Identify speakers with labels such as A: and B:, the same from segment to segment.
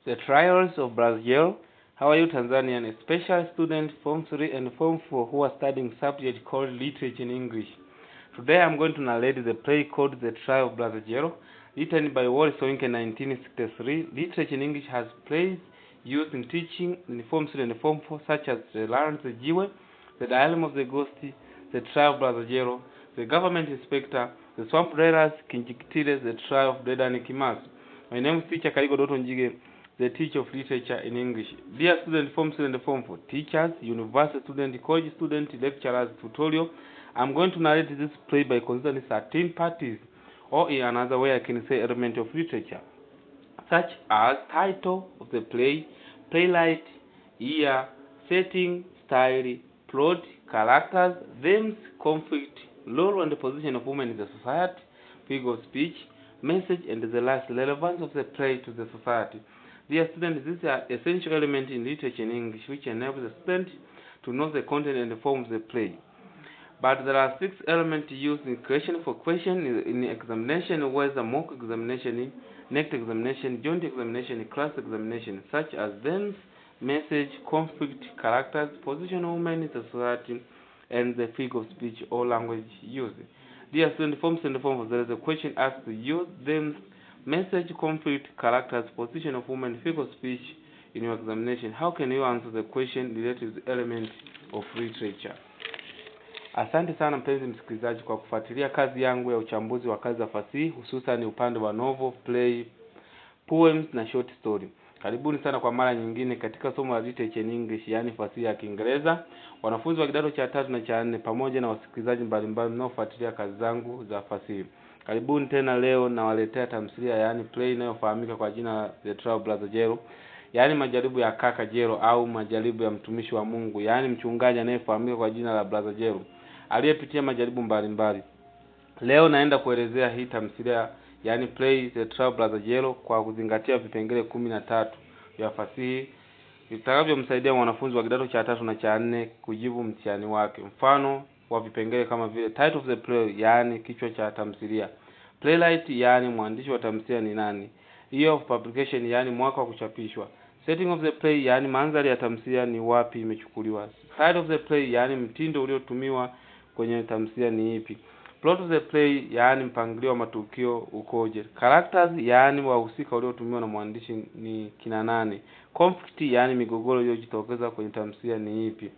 A: The Trials of Brother Jero. How are you, Tanzanian? A special student, Form 3 and Form 4, who are studying subject called Literature in English. Today I'm going to narrate the play called The Trial of Brother Jero, written by Wole Soyinka in 1963. Literature in English has plays used in teaching in Form 3 and Form 4, such as The Narrated, The Dilemma of the Ghosty, The Trial of Brother Jero, The Government Inspector, The Swamp Raiders, Kinjikitile, The Trial of Dedan Kimas. My name is teacher kaligo Dotto Njige, the teacher of literature in English. Dear student, Form 3 and Form 4, teachers, university student, college student, lecturers, tutorial, I'm going to narrate this play by considering 13 parties, or in another way I can say element of literature, such as title of the play, playwright, year, setting, style, plot, characters, themes, conflict, role and position of women in the society, figure of speech, message, and the last, relevance of the play to the society. Dear students, these are essential elements in literature in English which enable the student to know the content and the form of the play. But there are 6 elements used in question for question, in examination, whether mock examination, next examination, joint examination, class examination, such as themes, message, conflict, characters, position of women in the society, and the figure of speech or language used. Dear student, Form 3 and Form 4, there is a question asked to use themes, message, conflict, characters, position of women, figure of speech in your examination. How can you answer the question related to the element of literature? Asante sana mpenzi msikilizaji kwa kufuatilia kazi yangu ya uchambuzi wa kazi za fasihi, hususan upande wa novel, play, poems na short story. Karibuni sana kwa mara nyingine katika somo la literature in English, yani fasihi ya Kiingereza. Wanafunzi wa kidato cha 3 na cha 4 pamoja na wasikilizaji mbalimbali mnaofuatilia kazi zangu za fasihi. Karibuni tena. Leo nawaletea tamthilia yani play inayofahamika kwa jina la The Trial of Brother Jero, yani majaribu ya kaka Jero au majaribu ya mtumishi wa Mungu, yani mchungaji anayefahamika kwa jina la Brother Jero aliyepitia majaribu mbalimbali. Leo naenda kuelezea hii tamthilia yani play The Trial of Brother Jero kwa kuzingatia vipengele 13 vya fasihi vitakavyomsaidia mwanafunzi wa kidato cha 3 na cha 4 kujibu mtihani wake. Mfano wa vipengele kama vile title of the play, yani kichwa cha tamthilia; playwright, yani mwandishi wa tamthilia ni nani; year of publication, yani mwaka wa kuchapishwa; setting of the play, yani mandhari ya tamthilia ni wapi imechukuliwa; style of the play, yani mtindo uliotumiwa kwenye tamthilia ni ipi; plot of the play, yani mpangilio wa matukio ukoje; characters, yani wahusika waliotumiwa na mwandishi ni kina nani; conflict, yani migogoro iliyojitokeza kwenye tamthilia ni ipi;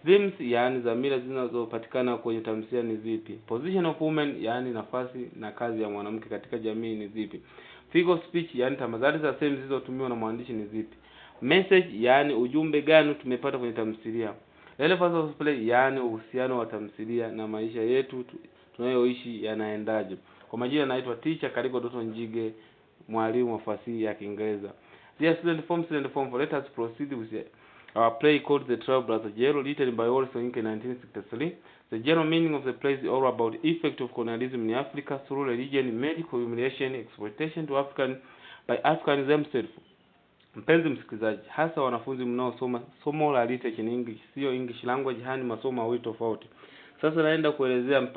A: themes, yani dhamira zinazopatikana kwenye tamthilia ni zipi; position of women, yani nafasi na kazi ya mwanamke katika jamii ni zipi; figure of speech, yani tamathali za sehemu zilizotumiwa na mwandishi ni zipi; message, yani ujumbe gani tumepata kwenye tamthilia; relevance of play, yani uhusiano wa tamthilia na maisha yetu tunayoishi yanaendaje. Kwa majina naitwa teacher kaligo Dotto Njige, mwalimu wa fasihi ya Kiingereza. Dear student, Form 3 and Form 4, let us proceed with our play called The Trial of Brother Jero, written by Wole Soyinka in 1963. The general meaning of the play is all about the effect of colonialism in Africa through religion, medical humiliation, exploitation to African by Africans themselves. Mpenzi msikilizaji, hasa wanafunzi mnaosoma somo la literature in English, sio English language, hani masomo mawili tofauti. Sasa naenda kuelezea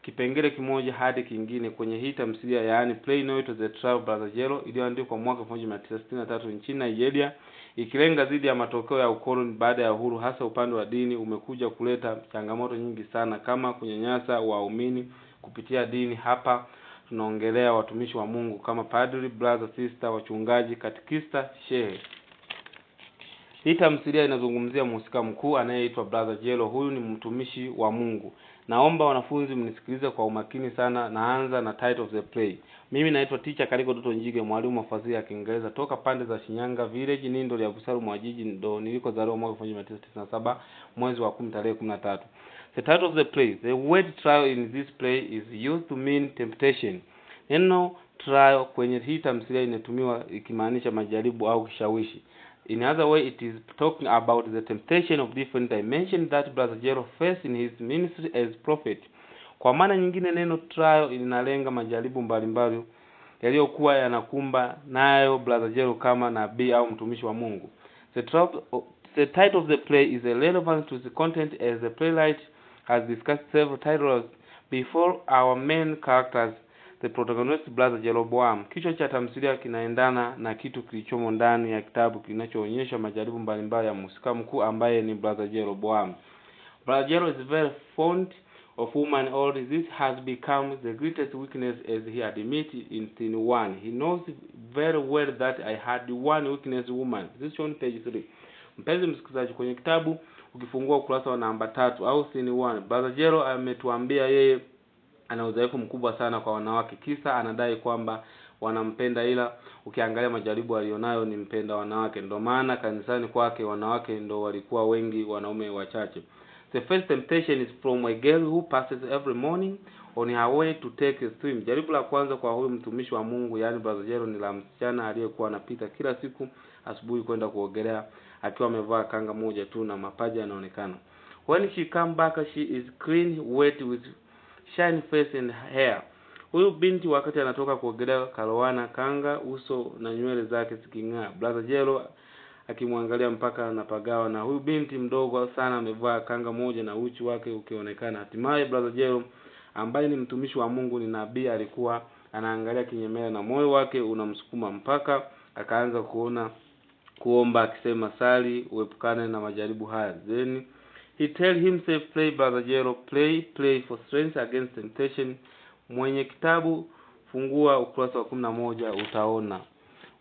A: kipengele kimoja hadi kingine kwenye hii tamthilia yani play inayoitwa The Trial of Brother Jero, iliyoandikwa mwaka 1963 nchini Nigeria, ikilenga dhidi ya matokeo ya ukoloni baada ya uhuru, hasa upande wa dini umekuja kuleta changamoto nyingi sana kama kunyanyasa waumini kupitia dini. Hapa tunaongelea watumishi wa Mungu kama padri, brother, sister, wachungaji, katekista, shehe. Hii tamthilia inazungumzia mhusika mkuu anayeitwa Brother Jero. Huyu ni mtumishi wa Mungu. Naomba wanafunzi mnisikilize kwa umakini sana. Naanza na title of the play. Mimi naitwa teacher kaligo Dotto Njige, mwalimu wa fasihi ya Kiingereza toka pande za Shinyanga village, Nindo ya Busaru mwa jiji, ndo nilikozaliwa mwaka 1997 mwezi wa 10 tarehe 13. The title of the play. The word trial in this play is used to mean temptation. Neno trial kwenye hii tamthilia inatumiwa ikimaanisha majaribu au kishawishi. In other way, it is talking about the temptation of different dimensions that Brother Jero faced in his ministry as prophet. Kwa maana nyingine, neno trial linalenga majaribu mbalimbali yaliyokuwa yanakumba nayo Brother Jero kama nabii au mtumishi wa Mungu. The title of the play is relevant to the content as the playwright has discussed several titles before our main characters. the protagonist brother Jeroboam. Kichwa cha tamthilia kinaendana na kitu kilichomo ndani ya kitabu kinachoonyesha majaribu mbalimbali ya mhusika mkuu ambaye ni brother Jeroboam. Brother Jero is very fond of woman. All this has become the greatest weakness, as he admitted in scene 1. He knows very well that I had one weakness, woman. This is on page 3. Mpenzi msikilizaji, kwenye kitabu ukifungua ukurasa wa namba 3 au scene 1, brother Jero ametuambia yeye ana uzoefu mkubwa sana kwa wanawake. Kisa anadai kwamba wanampenda, ila ukiangalia majaribu alionayo ni mpenda wanawake. Ndio maana kanisani kwake wanawake ndio walikuwa wengi, wanaume wachache. The first temptation is from a girl who passes every morning on her way to take a swim. Jaribu la kwanza kwa huyu mtumishi wa Mungu, yani brother Jero, ni la msichana aliyekuwa anapita kila siku asubuhi kwenda kuogelea akiwa amevaa kanga moja tu na mapaja yanaonekana. When she come back, she is clean, wet, with shiny face and hair. Huyu binti wakati anatoka kuogelea kalowana kanga, uso na nywele zake ziking'aa. Brother Jero akimwangalia mpaka anapagawa, na huyu binti mdogo sana amevaa kanga moja na uchi wake ukionekana. Hatimaye brother Jero ambaye ni mtumishi wa Mungu, ni nabii, alikuwa anaangalia kinyemela na moyo wake unamsukuma mpaka akaanza kuomba akisema, sali uepukane na majaribu haya. Then he tell himself, pray brother Jero, pray for strength against temptation. Mwenye kitabu fungua ukurasa wa 11 utaona.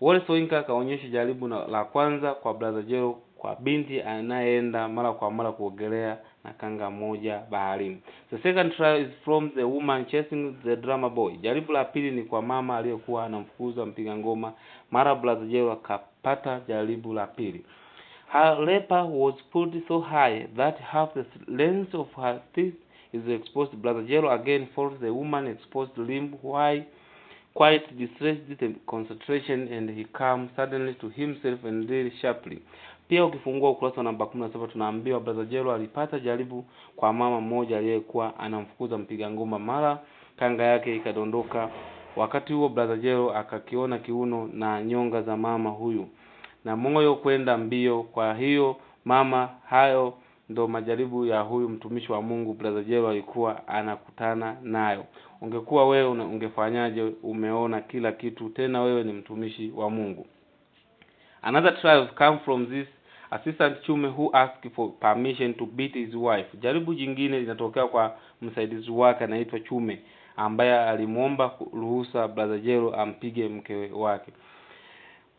A: Wole Soyinka kaonyesha jaribu la kwanza kwa brother Jero kwa binti anayeenda mara kwa mara kuogelea na kanga moja baharini. The second trial is from the woman chasing the drama boy. Jaribu la pili ni kwa mama aliyekuwa anamfukuza mpiga ngoma. Mara brother Jero akapata jaribu la pili. Her leper was put so high that half the length of her teeth is exposed. Brother Jero again follows the woman exposed limb. Why? Quite distressed the concentration, and he comes suddenly to himself and really sharply. Pia ukifungua ukurasa namba 17 tunaambiwa brother Jero alipata jaribu kwa mama mmoja aliyekuwa anamfukuza mpiga ngoma. Mara kanga yake ikadondoka. Wakati huo brother Jero akakiona kiuno na nyonga za mama huyu na moyo kwenda mbio. Kwa hiyo mama, hayo ndo majaribu ya huyu mtumishi wa Mungu brother Jero alikuwa anakutana nayo. Ungekuwa wewe ungefanyaje? Umeona kila kitu, tena wewe ni mtumishi wa Mungu. Another trial come from this assistant Chume who asked for permission to beat his wife. Jaribu jingine linatokea kwa msaidizi wake anaitwa Chume ambaye alimuomba ruhusa brother Jero ampige mke wake.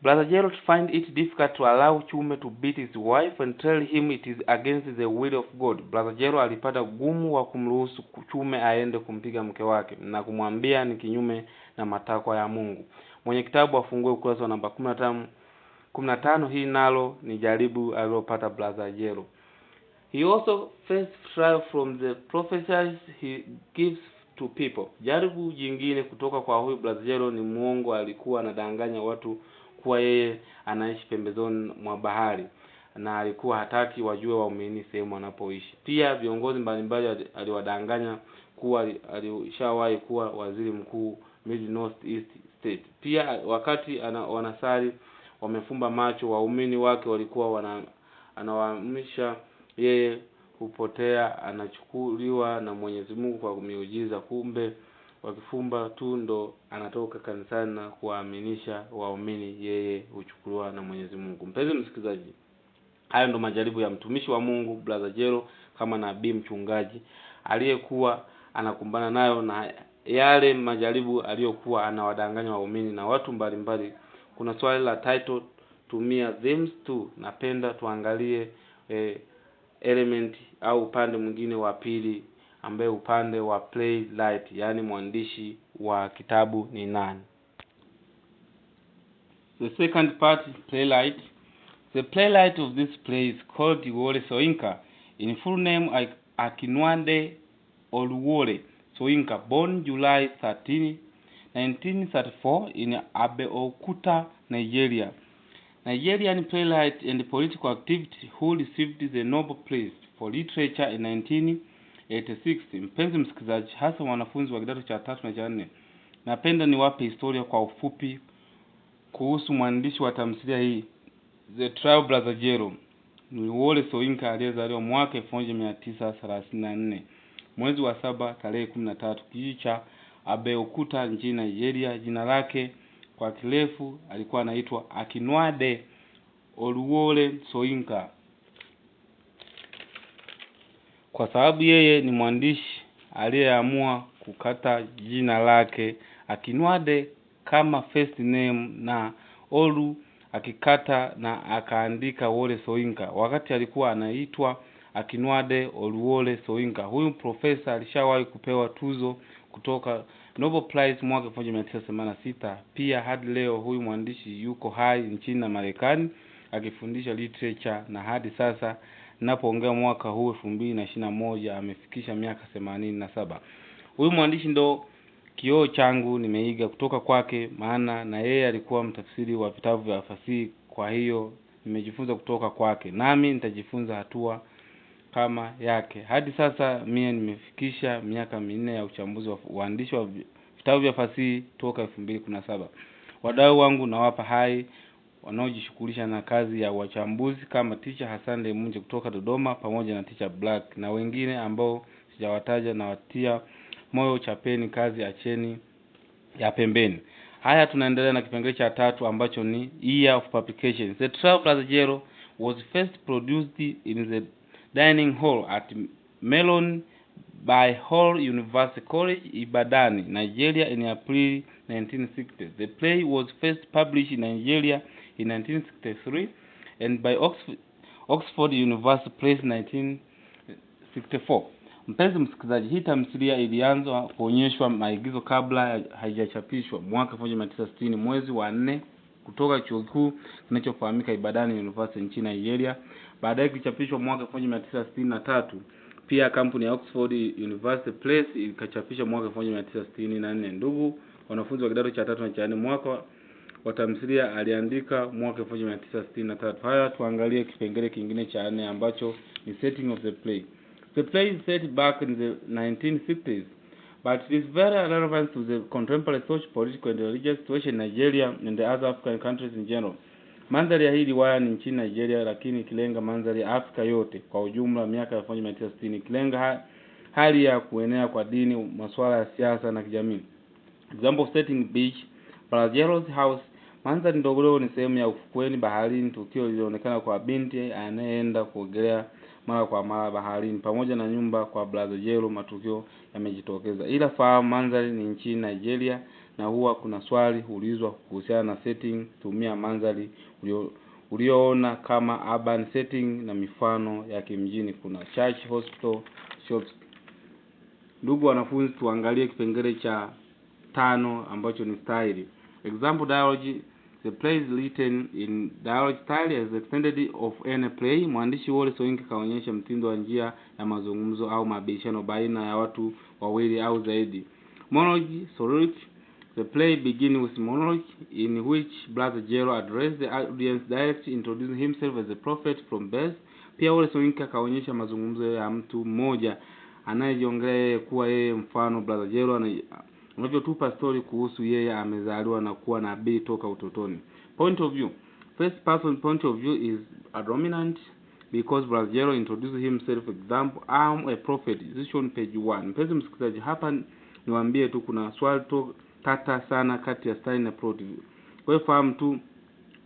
A: Brother Jero find it difficult to allow Chume to beat his wife and tell him it is against the will of God. Brother Jero alipata gumu wa kumruhusu Chume aende kumpiga mke wake na kumwambia ni kinyume na matakwa ya Mungu. Mwenye kitabu afungue ukurasa namba 15. Hii nalo ni jaribu alilopata brother Jero. He also faced trial from the prophecies he gives to people. Jaribu jingine kutoka kwa huyu brother Jero ni muongo. Alikuwa anadanganya watu kuwa yeye anaishi pembezoni mwa bahari na alikuwa hataki wajue waumini sehemu anapoishi. Pia viongozi mbalimbali aliwadanganya kuwa alishawahi kuwa waziri mkuu Mid North East State. Pia wakati wanasali wamefumba macho, waumini wake walikuwa anawaamisha yeye hupotea, anachukuliwa na Mwenyezi Mungu kwa miujiza. Kumbe wakifumba tu ndo anatoka kanisani na kuwaaminisha waumini yeye huchukuliwa na Mwenyezi Mungu. Mpenzi msikilizaji, hayo ndo majaribu ya mtumishi wa Mungu brother Jero kama nabii mchungaji aliyekuwa anakumbana nayo, na yale majaribu aliyokuwa anawadanganya waumini na watu mbalimbali. Kuna swali la title tumia themes to. Napenda tuangalie element au upande mwingine wa pili ambaye upande wa playwright, yani mwandishi wa kitabu ni nani. The second part, playwright. The playwright of this play is called Wole Soyinka. In full name Akinwande Wole Soyinka, born July 13, 1934 in Abeokuta, Nigeria. Nigerian playwright and political activist who received the Nobel Prize for Literature in 1986. Mpenzi msikilizaji, hasa wanafunzi wa kidato cha 3 na cha 4, napenda niwape historia kwa ufupi kuhusu mwandishi wa tamthilia hii The Trial Brother Jero. Ni Wole Soyinka aliyezaliwa mwaka 1934 mwezi wa 7 tarehe 13 kijiji cha Abeokuta nchini Nigeria. Jina lake kwa kirefu alikuwa anaitwa Akinwade Wole Soyinka. Kwa sababu yeye ni mwandishi aliyeamua kukata jina lake Akinwade kama first name na Olu akikata na akaandika Wole Soyinka, wakati alikuwa anaitwa Akinwade Wole Soyinka. Huyu profesa alishawahi kupewa tuzo kutoka Nobel Prize mwaka 1986. Pia hadi leo huyu mwandishi yuko hai nchini Marekani akifundisha literature, na hadi sasa ninapoongea mwaka huu 2021 amefikisha miaka 87. Huyu mwandishi ndo kioo changu, nimeiga kutoka kwake, maana na yeye alikuwa mtafsiri wa vitabu vya fasihi. Kwa hiyo nimejifunza kutoka kwake, nami nitajifunza hatua kama yake. Hadi sasa mimi nimefikisha miaka 4 ya uchambuzi wa uandishi wa vitabu vya fasihi toka 2017. Wadau wangu nawapa hai wanaojishughulisha na kazi ya wachambuzi kama Teacher Hassan Lemunje kutoka Dodoma, pamoja na Teacher Black na wengine ambao sijawataja, na watia moyo, chapeni kazi, acheni ya pembeni. Haya, tunaendelea na kipengele cha 3 ambacho ni year of publication. The Trial Brother Jero was first produced in the dining hall at Melon by Wole University College, Ibadan, Nigeria in April 1960. The play was first published in Nigeria in 1963 and by Oxford University Press 1964. Mpenzi msikilizaji, hii tamthilia ilianza kuonyeshwa maigizo kabla haijachapishwa mwaka 1960 mwezi wa 4 kutoka chuo kikuu kinachofahamika Ibadan University nchini Nigeria. Baadaye kilichapishwa mwaka 1963. Pia kampuni ya Oxford University Press ikachapisha mwaka 1964. Ndugu wanafunzi wa kidato cha 3 na cha 4, mwaka wa tamthilia aliandika mwaka 1963. Haya, tuangalie kipengele kingine cha 4 ambacho ni setting of the play. The play is set back in the 1960s, but it is very relevant to the contemporary social, political and religious situation in Nigeria and the other African countries in general. Mandhari ya hii riwaya ni nchini Nigeria, lakini ikilenga mandhari ya Afrika yote kwa ujumla miaka ya 1960, ikilenga hali ya kuenea kwa dini, masuala ya siasa na kijamii. Example setting: beach, Brother Jero's house. Mandhari ndogo ni sehemu ya ufukweni baharini. Tukio lilionekana kwa binti anayeenda kuogelea mara kwa mara baharini pamoja na nyumba kwa Brother Jero. Matukio yamejitokeza, ila fahamu mandhari ni nchini Nigeria, na huwa kuna swali huulizwa kuhusiana na setting. Tumia mandhari ulioona kama urban setting na mifano ya kimjini. Kuna church, hospital, shops. Ndugu wanafunzi, tuangalie kipengele cha 5 ambacho ni style. Example dialogue: the play is written in dialogue style as extended of any play. Mwandishi Wole Soyinka kaonyesha mtindo wa njia ya mazungumzo au mabishano baina ya watu wawili au zaidi. Monologue, soliloquy: the play begins with monologue in which Brother Jero addresses the audience directly, introducing himself as a prophet from birth. Pia Wole Soyinka kaonyesha mazungumzo ya mtu mmoja anayejiongelea kuwa yeye, mfano Brother Jero anavyotupa story kuhusu yeye amezaliwa na kuwa nabii toka utotoni. Point of view: first person point of view is a dominant because Brother Jero introduces himself. Example: I'm a prophet. This is on page 1. Mpenzi msikilizaji, hapa niwaambie tu kuna swali tata sana kati ya style na plot. Kwa hiyo fahamu tu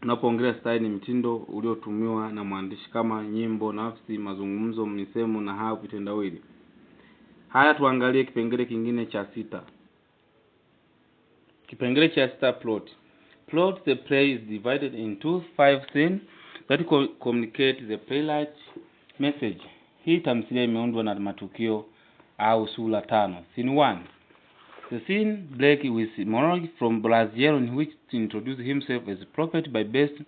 A: unapoongelea style ni mtindo uliotumiwa na mwandishi kama nyimbo, nafsi, mazungumzo, misemo na hao vitendawili. Haya, tuangalie kipengele kingine cha 6. Kipengele cha 6: plot. Plot: the play is divided into 5 scenes that communicate the playwright message. Hii tamthilia imeundwa na matukio au sura 5. Scene 1: the scene break with monologue from Brother Jero in which he introduces himself as a prophet by birth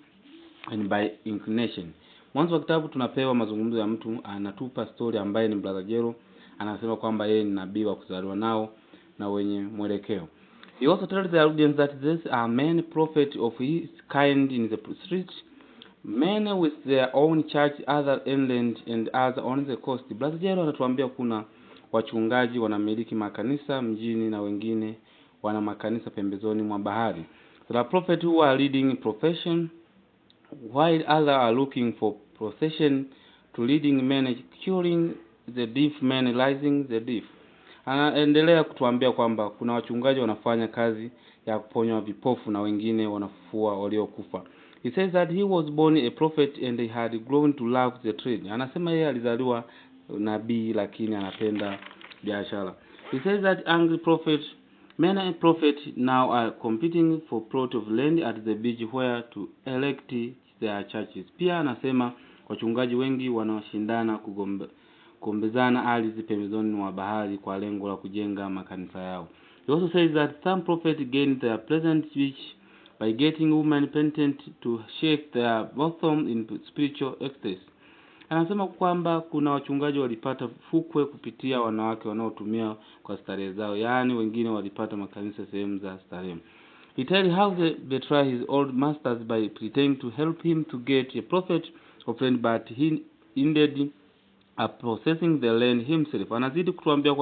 A: and by inclination. Mwanzo wa kitabu tunapewa mazungumzo ya mtu anatupa story ambaye ni Brother Jero, anasema kwamba yeye ni nabii wa kuzaliwa nao na wenye mwelekeo. He also tells the audience that there are many prophets of his kind in the street, many with their own church, other inland and other on the coast. Brother Jero anatuambia kuna wachungaji wanamiliki makanisa mjini na wengine wana makanisa pembezoni mwa bahari. There are prophets who are leading profession, while others are looking for procession to leading men curing the deaf, men raising the deaf. Anaendelea kutuambia kwamba kuna wachungaji wanafanya kazi ya kuponya vipofu na wengine wanafufua waliokufa. He says that he was born a prophet and he had grown to love the trade. Anasema yeye alizaliwa nabii lakini anapenda biashara. He says that many prophets now are competing for plot of land at the beach where to elect their churches. Pia anasema wachungaji wengi wanashindana kugombezana ardhi pembezoni mwa bahari kwa lengo la kujenga makanisa yao. He also says that some prophets gain their present speech by getting women penitent to shake their bosom in spiritual ecstasy. Anasema kwamba kuna wachungaji walipata fukwe kupitia wanawake wanaotumia kwa starehe zao, yaani wengine walipata makanisa sehemu za starehe. He tells how they try his old masters by pretending to help him to get a prophet or friend, but he ended up possessing the land himself. Anazidi kutuambia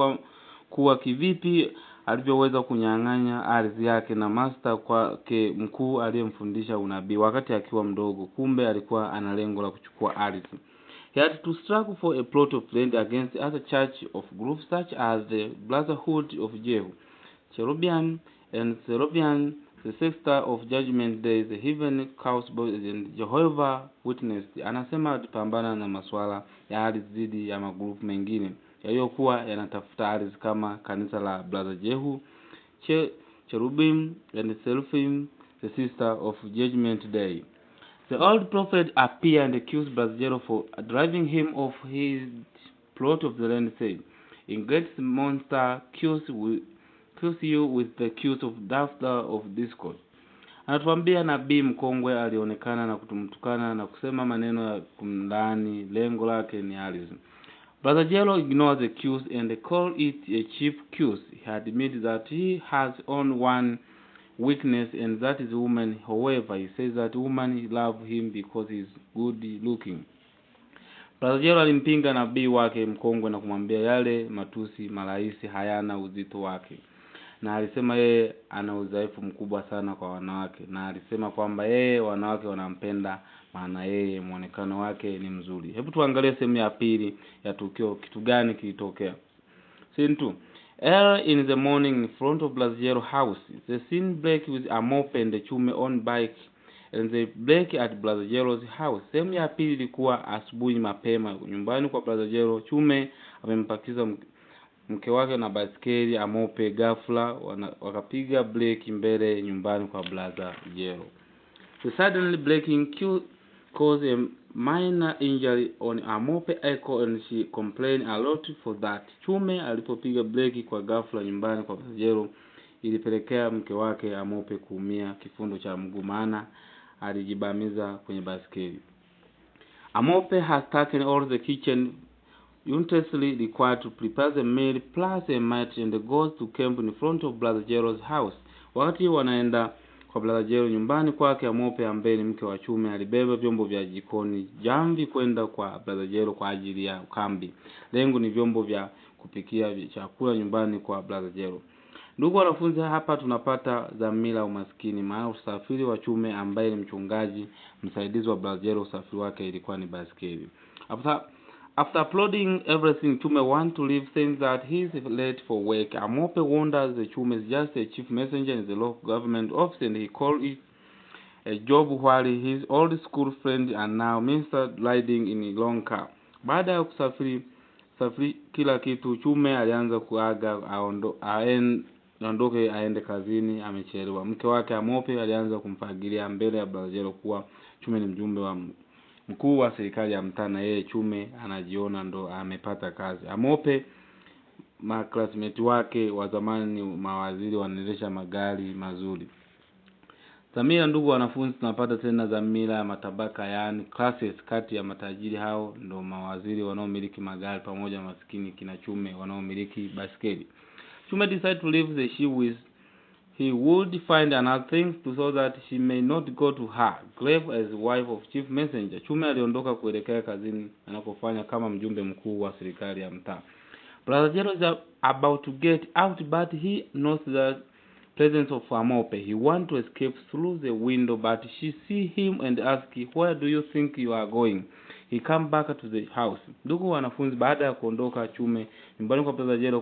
A: kuwa kivipi alivyoweza kunyang'anya ardhi yake na master kwake mkuu aliyemfundisha unabii wakati akiwa mdogo, kumbe alikuwa ana lengo la kuchukua ardhi. He had to struggle for a plot of land against other church of groups such as the Brotherhood of Jero, Cherubian and Serobian, the Sister of Judgment Day, the Heaven Cowboys and Jehovah Witness. Anasema alipambana na masuala ya ardhi dhidi ya magrupu mengine yaliyokuwa yanatafuta ardhi kama kanisa la Brother Jehu, Cherubim and Seraphim, the Sister of Judgment Day. The old prophet appeared and accused Brother Jero for driving him off his plot of the land, said, "In great monster kills you with the accuse of daughter of discord." Anatuambia nabii mkongwe alionekana na kutumtukana na kusema maneno ya kumlaani, lengo lake ni ardhi. Brother Jero ignored the accuse and called it a cheap accuse. He admitted that he has only one weakness, and that is woman. However, he says that women love him because he is good looking. Brother Jero alimpinga nabii wake mkongwe na kumwambia yale matusi marahisi hayana uzito wake, na alisema yeye ana udhaifu mkubwa sana kwa wanawake, na alisema kwamba yeye wanawake wanampenda maana yeye muonekano wake ni mzuri. Hebu tuangalie sehemu ya pili ya tukio, kitu gani kilitokea. Scene 2. Early in the morning in front of Brother Jero's house, the scene break with Amope and the Chume on bike, and they break at Brother Jero's house. Sehemu ya pili ilikuwa asubuhi mapema nyumbani kwa Brother Jero. Chume amempakiza mke wake na baiskeli Amope. Ghafla wakapiga break mbele nyumbani kwa Brother Jero. The suddenly breaking caused a minor injury on Amope echo, and she complained a lot for that. Chume alipopiga breki kwa ghafla nyumbani kwa Jero ilipelekea mke wake Amope kuumia kifundo cha mguu, maana alijibamiza kwenye baskeli. Amope has taken all the kitchen utensils required to prepare the meal plus a mat and goes to camp in front of Brother Jero's house. Wakati wanaenda kwa Brother Jero nyumbani kwake, Amope ambaye ni mke wa Chume alibeba vyombo vya jikoni jamvi kwenda kwa Brother Jero kwa ajili ya kambi. Lengo ni vyombo vya kupikia chakula nyumbani kwa Brother Jero. Ndugu wanafunzi, hapa tunapata dhamira umaskini, maana usafiri wa Chume ambaye ni mchungaji msaidizi wa Brother Jero, usafiri wake ilikuwa ni baskeli. After uploading everything, Chume want to leave, saying that he is late for work. Amope wonders the Chume is just a chief messenger in the local government office, and he called it a job while his old school friend and now minister riding in a long car. Baada ya kusafiri kila kitu, Chume alianza kuaga aondoke aende kazini amechelewa. Mke wake Amope alianza kumfagilia mbele ya Brother Jero kuwa Chume ni mjumbe wa mkuu wa serikali ya mtaa na yeye Chume anajiona ndo amepata kazi. Amope classmate wake wa zamani mawaziri wanaendesha magari mazuri. Dhamira, ndugu wanafunzi, tunapata tena dhamira ya matabaka, yani classes kati ya matajiri hao ndo mawaziri wanaomiliki magari pamoja na maskini kina Chume wanaomiliki baskeli. Chume decided to leave the she with he would find another thing to so that she may not go to her grave as wife of chief messenger. Chume aliondoka kuelekea kazini anakofanya kama mjumbe mkuu wa serikali ya mtaa. Brother Jero is about to get out, but he knows the presence of Amope. He wants to escape through the window, but she see him and ask, "Where do you think you are going?" He come back to the house. Ndugu wanafunzi, baada ya kuondoka Chume nyumbani kwa Brother Jero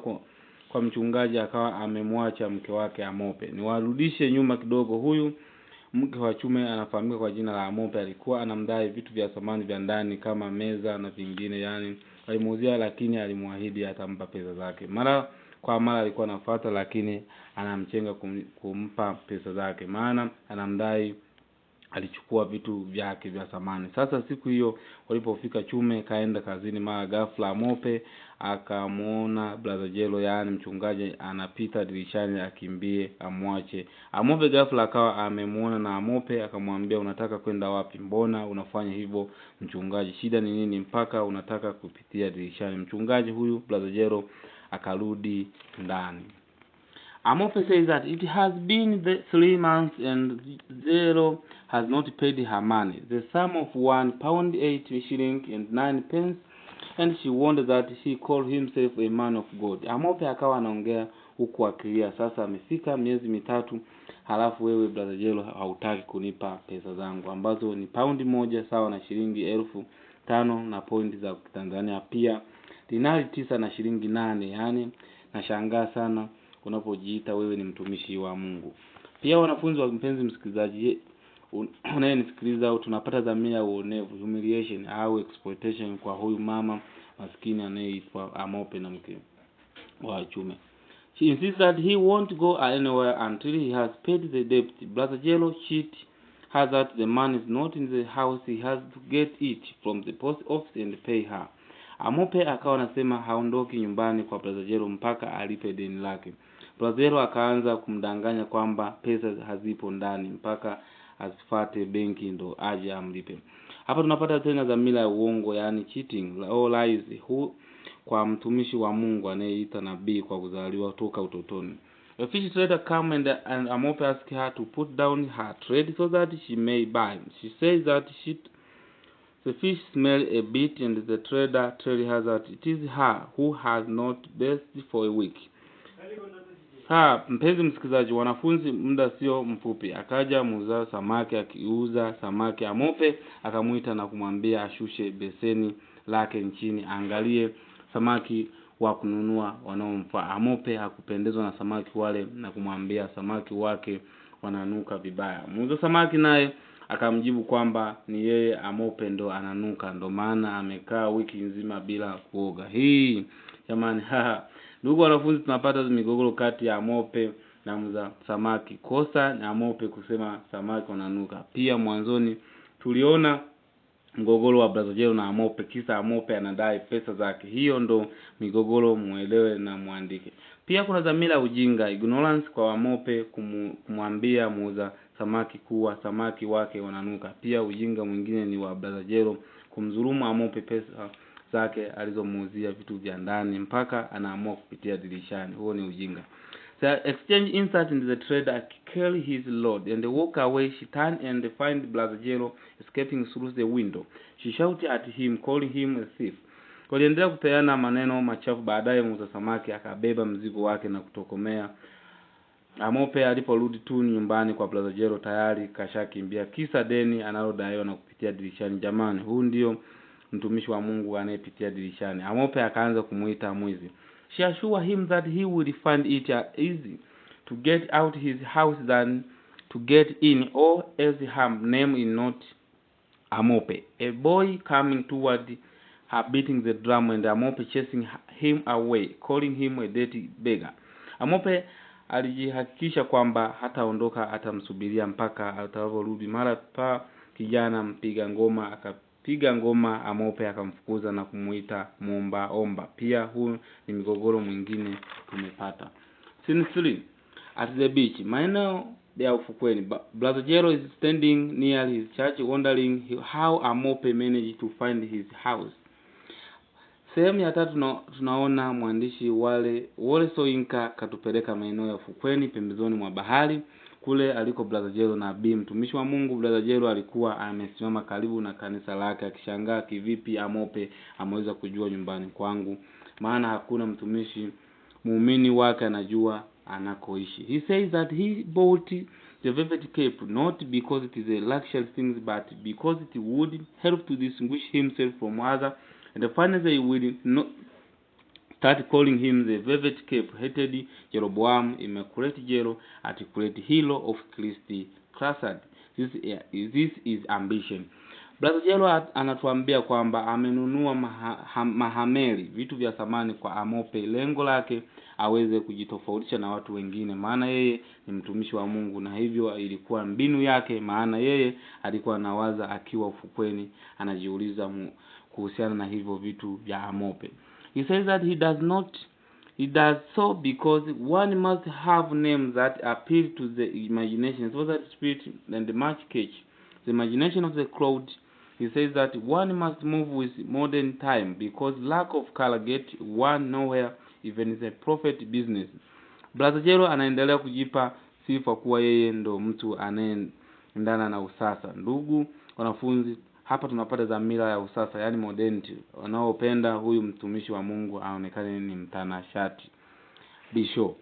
A: kwa kwa mchungaji akawa amemwacha mke wake Amope. Niwarudishe nyuma kidogo. Huyu mke wa Chume anafahamika kwa jina la Amope. Alikuwa anamdai vitu vya samani vya ndani kama meza na vingine, yani alimuuzia, lakini alimwahidi atampa pesa zake. Mara kwa mara alikuwa anafuata, lakini anamchenga kumpa pesa zake, maana anamdai alichukua vitu vyake vya samani. Sasa siku hiyo walipofika, Chume kaenda kazini, mara ghafla Amope akamuona brother Jero, yani mchungaji, anapita dirishani akimbie amwache. Amope ghafla akawa amemuona, na Amope akamwambia, unataka kwenda wapi? Mbona unafanya hivyo mchungaji? Shida ni nini mpaka unataka kupitia dirishani? Mchungaji huyu brother Jero akarudi ndani. Amope says that it has been 3 months and Jero has not paid her money, the sum of £1, 8 shillings and 9 pence, and she wondered that he called himself a man of God. Amope akawa anaongea huku akilia, sasa amefika miezi 3, halafu wewe brother Jero hautaki kunipa pesa zangu ambazo ni £1 sawa na shilingi 5,000 na pointi za Tanzania, pia dinari 9 na shilingi 8. Yani nashangaa sana unapojiita wewe ni mtumishi wa Mungu. Pia wanafunzi wa mpenzi msikilizaji unayenisikiliza, tunapata dhamira ya uonevu, humiliation au exploitation kwa huyu mama maskini anayeitwa Amope na mke wa Chume. She insists that he won't go anywhere until he has paid the debt. Brother Jero cheat her that the man is not in the house, he has to get it from the post office and pay her. Amope akawa anasema haondoki nyumbani kwa brother Jero mpaka alipe deni lake. Brother Jero akaanza kumdanganya kwamba pesa hazipo ndani mpaka asifate benki ndo aje amlipe. Hapa tunapata tena dhamira ya uongo, yani cheating or lies, kwa mtumishi wa Mungu anayeita nabii kwa kuzaliwa toka utotoni. A fish trader come and Amope asked her to put down her trade so that she may buy. She says that the fish smell a bit, and the trader tells her that it is her who has not bathed for a week. Mpenzi msikilizaji, wanafunzi, muda sio mfupi akaja muuza samaki akiuza samaki. Amope akamuita na kumwambia ashushe beseni lake nchini angalie samaki wa kununua wanaomfaa. Amope hakupendezwa na samaki wale na kumwambia samaki wake wananuka vibaya. Muuza samaki naye akamjibu kwamba ni yeye Amope ndo ananuka, ndo maana amekaa wiki nzima bila kuoga. Hii jamani, ndugu wanafunzi, tunapata migogoro kati ya Amope na muuza samaki. Kosa ni Amope kusema samaki wananuka. Pia mwanzoni tuliona mgogoro wa brother Jero na Amope, kisa Amope anadai pesa zake. Hiyo ndo migogoro, muelewe na muandike. Pia kuna dhamira ujinga, ignorance kwa Amope kumwambia muuza samaki kuwa samaki wake wananuka. Pia ujinga mwingine ni wa brother Jero kumdhulumu Amope pesa zake alizomuuzia vitu vya ndani mpaka anaamua kupitia dirishani. Huo ni ujinga. The exchange insert in the trader kill his load and walk away. She turned and find brother Jero escaping through the window. She shouted at him, calling him a thief. Waliendelea kupeana maneno machafu. Baadaye muuza samaki akabeba mzigo wake na kutokomea. Amope aliporudi tu nyumbani kwa brother Jero tayari kashakimbia, kisa deni analodaiwa na kupitia dirishani. Jamani, huu ndio mtumishi wa Mungu anayepitia dirishani. Amope akaanza kumuita mwizi. She assured him that he would find it easy to get out his house than to get in, or else her name is not Amope. A boy coming toward her beating the drum, and Amope chasing him away, calling him a dirty beggar. Amope alijihakikisha kwamba hataondoka, atamsubiria mpaka atakaporudi. Mara pa kijana mpiga ngoma akapiga ngoma, Amope akamfukuza na kumuita muomba omba. Pia huu ni migogoro mwingine tumepata. Scene 3. At the beach. Maeneo ya ufukweni. Brother Jero is standing near his church wondering how Amope managed to find his house. Sehemu ya 3 tunaona mwandishi Wole Soyinka katupeleka maeneo ya ufukweni pembezoni mwa bahari, kule aliko brother Jero na Bi mtumishi wa Mungu. Brother Jero alikuwa amesimama karibu na kanisa lake akishangaa kivipi Amope ameweza kujua nyumbani kwangu, maana hakuna mtumishi muumini wake anajua anakoishi. He says that he bought the velvet cape not because it is a luxury thing, but because it would help to distinguish himself from others, and finally he will not start calling him the velvet cape hated Jeroboam, immaculate Jero, articulate hero of Christi Crusade. This is ambition. Brother Jero anatuambia kwamba amenunua mahameli, vitu vya samani kwa Amope, lengo lake aweze kujitofautisha na watu wengine, maana yeye ni mtumishi wa Mungu, na hivyo ilikuwa mbinu yake, maana yeye alikuwa anawaza akiwa ufukweni, anajiuliza kuhusiana na hivyo vitu vya Amope. He says that he does so because one must have names that appeal to the imagination, so that spirit and much catch the imagination of the crowd. He says that one must move with modern time because lack of color get one nowhere, even the prophet business. Brother Jero anaendelea kujipa sifa kuwa yeye ndo mtu anayeendana na usasa. Ndugu wanafunzi, hapa tunapata dhamira ya usasa, yani modernity, wanaopenda huyu mtumishi wa Mungu aonekane ni mtanashati. Bisho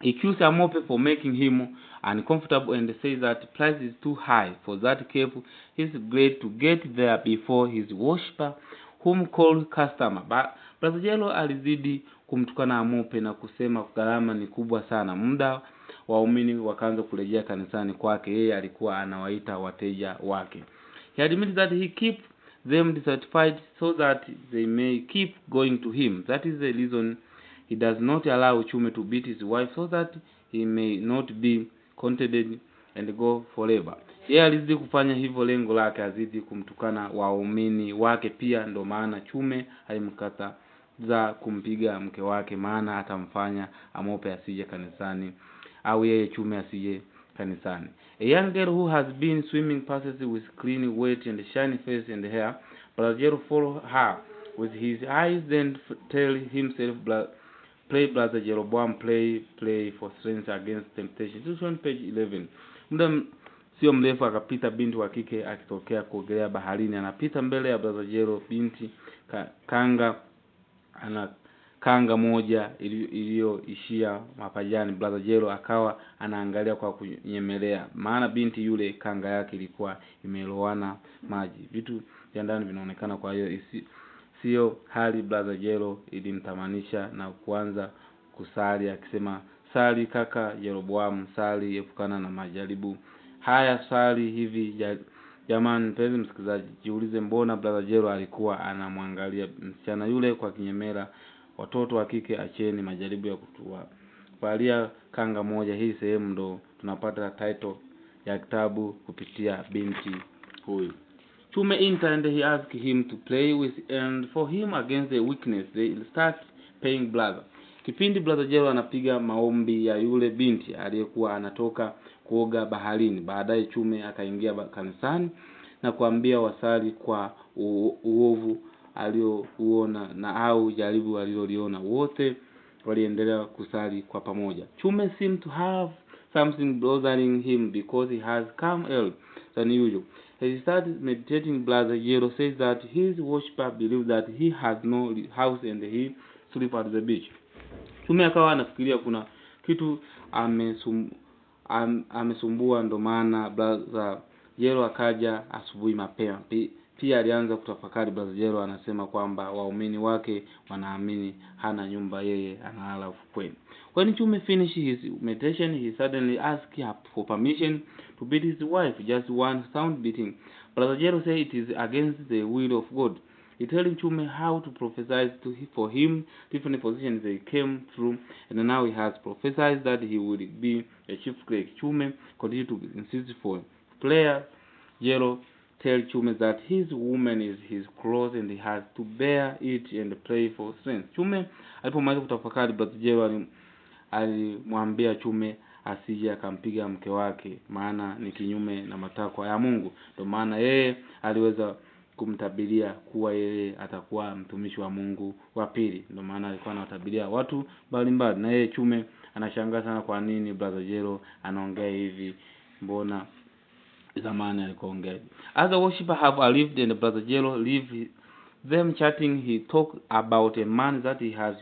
A: he accuses Amope for making him uncomfortable and says that price is too high for that cape. He's glad to get there before his worshiper, whom called customer. But Brother Jero alizidi kumtukana Amope na kusema gharama ni kubwa sana. Muda waumini wakaanza kurejea kanisani kwake, yeye alikuwa anawaita wateja wake. He admits that he keep them dissatisfied so that they may keep going to him. That is the reason he does not allow Chume to beat his wife, so that he may not be contented and go forever. Yeye alizidi kufanya hivyo, lengo lake azidi kumtukana waumini wake pia, ndo maana Chume alimkataza kumpiga mke wake, maana atamfanya Amope asije kanisani au yeye Chume asije kanisani. A young girl who has been swimming passes with clean, wet and shiny face and hair. Brother Jero follow her with his eyes, then tell himself, play Brother Jeroboam, play for strength against temptation. This on page 11. Muda sio mrefu akapita binti wa kike akitokea kuogelea baharini, anapita mbele ya Brother Jero. Binti kanga moja iliyoishia mapajani. Brother Jero akawa anaangalia kwa kunyemelea, maana binti yule kanga yake ilikuwa imelowana maji. Vitu vya ndani vinaonekana, kwa hiyo sio hali. Brother Jero ilimtamanisha na kuanza kusali akisema, sali kaka Jeroboam, sali epukana na majaribu haya, sali hivi. Jamani mpenzi msikilizaji, jiulize, mbona Brother Jero alikuwa anamwangalia msichana yule kwa kinyemela? Watoto wa kike, acheni majaribu ya valia kanga moja. Hii sehemu ndo tunapata title ya kitabu kupitia binti huyu. Chume enter and he asked him to play with and for him against the weakness. They start paying brother. Kipindi Brother Jero anapiga maombi ya yule binti aliyekuwa anatoka kuoga baharini, baadaye Chume akaingia kanisani na kuambia wasali kwa uovu aliouona na au jaribu aliloliona. Wote waliendelea kusali kwa pamoja. Chume seemed to have something bothering him because he has come early than usual. As he started meditating, Brother Jero says that his worshiper believes that he has no house and he sleeps at the beach. Chume akawa anafikiria kuna kitu amesumbua, ndo maana Brother Jero akaja asubuhi mapema. Pia alianza kutafakari. Brother Jero anasema kwamba waumini wake wanaamini hana nyumba, yeye analala ufukweni. When Chume finished his meditation, he suddenly asked her for permission to beat his wife, just one sound beating. Brother Jero said it is against the will of God. He told Chume how to prophesy for him different positions they came through, and now he has prophesied that he would be a chief clerk. Chume continued to insist for prayer. Jero tell Chume that his woman is his cross and he has to bear it and pray for strength. Chume alipomaliza kutafakari, Brother Jero alimwambia Chume asije akampiga mke wake, maana ni kinyume na matakwa ya Mungu. Ndio maana yeye aliweza kumtabiria kuwa yeye atakuwa mtumishi wa Mungu wa pili. Ndio maana alikuwa anawatabiria watu mbalimbali, na yeye Chume anashangaa sana kwa nini Brother Jero anaongea hivi, mbona zamani alikoongea. As the worshiper have arrived and Brother Jero leave them chatting, he talked about a man that he has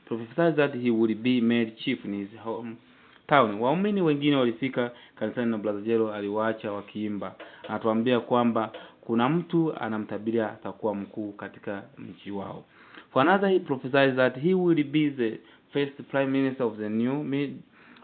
A: prophesied that he would be made chief in his hometown. Waumini wengine walifika kanisani na Brother Jero aliwaacha wakiimba. Anatuambia kwamba kuna mtu anamtabiria atakuwa mkuu katika mji wao. For another, he prophesies that he will be the first prime minister of the new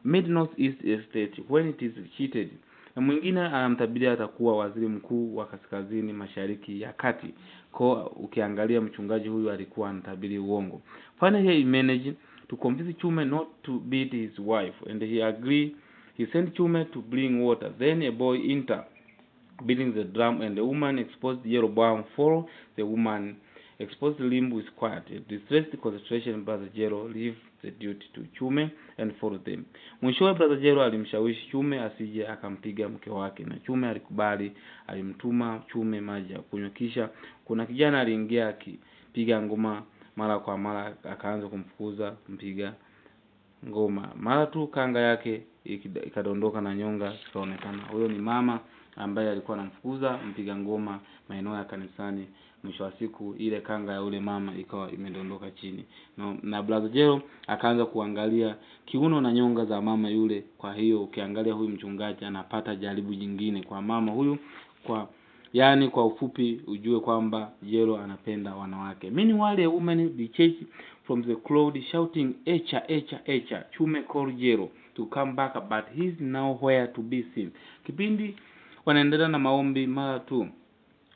A: mid-northeast estate when it is cheated. Na mwingine anamtabiria atakuwa waziri mkuu wa kaskazini mashariki ya kati. Kwa ukiangalia mchungaji huyu alikuwa anatabiri uongo. Finally, he managed to convince Chume not to beat his wife, and he agreed. He sent Chume to bring water. Then a boy entered, beating the drum, and the woman exposed Jero for the woman exposed limb was quiet. Distressed concentration, Brother Jero leave the duty to Chume and follow them. Mwishowe Brother Jero alimshawishi Chume asije akampiga mke wake, na Chume alikubali. Alimtuma Chume maji ya kunywa, kisha kuna kijana aliingia akipiga ngoma mara kwa mara, akaanza kumfukuza mpiga ngoma. Mara tu kanga yake ikadondoka na nyonga zikaonekana. Huyo ni mama ambaye alikuwa anamfukuza mpiga ngoma maeneo ya kanisani. Mwisho wa siku ile kanga ya ule mama ikawa imedondoka chini. Na Brother Jero akaanza kuangalia kiuno na nyonga za mama yule. Kwa hiyo ukiangalia huyu mchungaji anapata jaribu jingine kwa mama huyu. Kwa ufupi ujue kwamba Jero anapenda wanawake. Meanwhile, a woman be chased from the crowd shouting, "Echa, echa, echa." Chume called Jero to come back, but he's nowhere to be seen. Kipindi wanaendelea na maombi, mara tu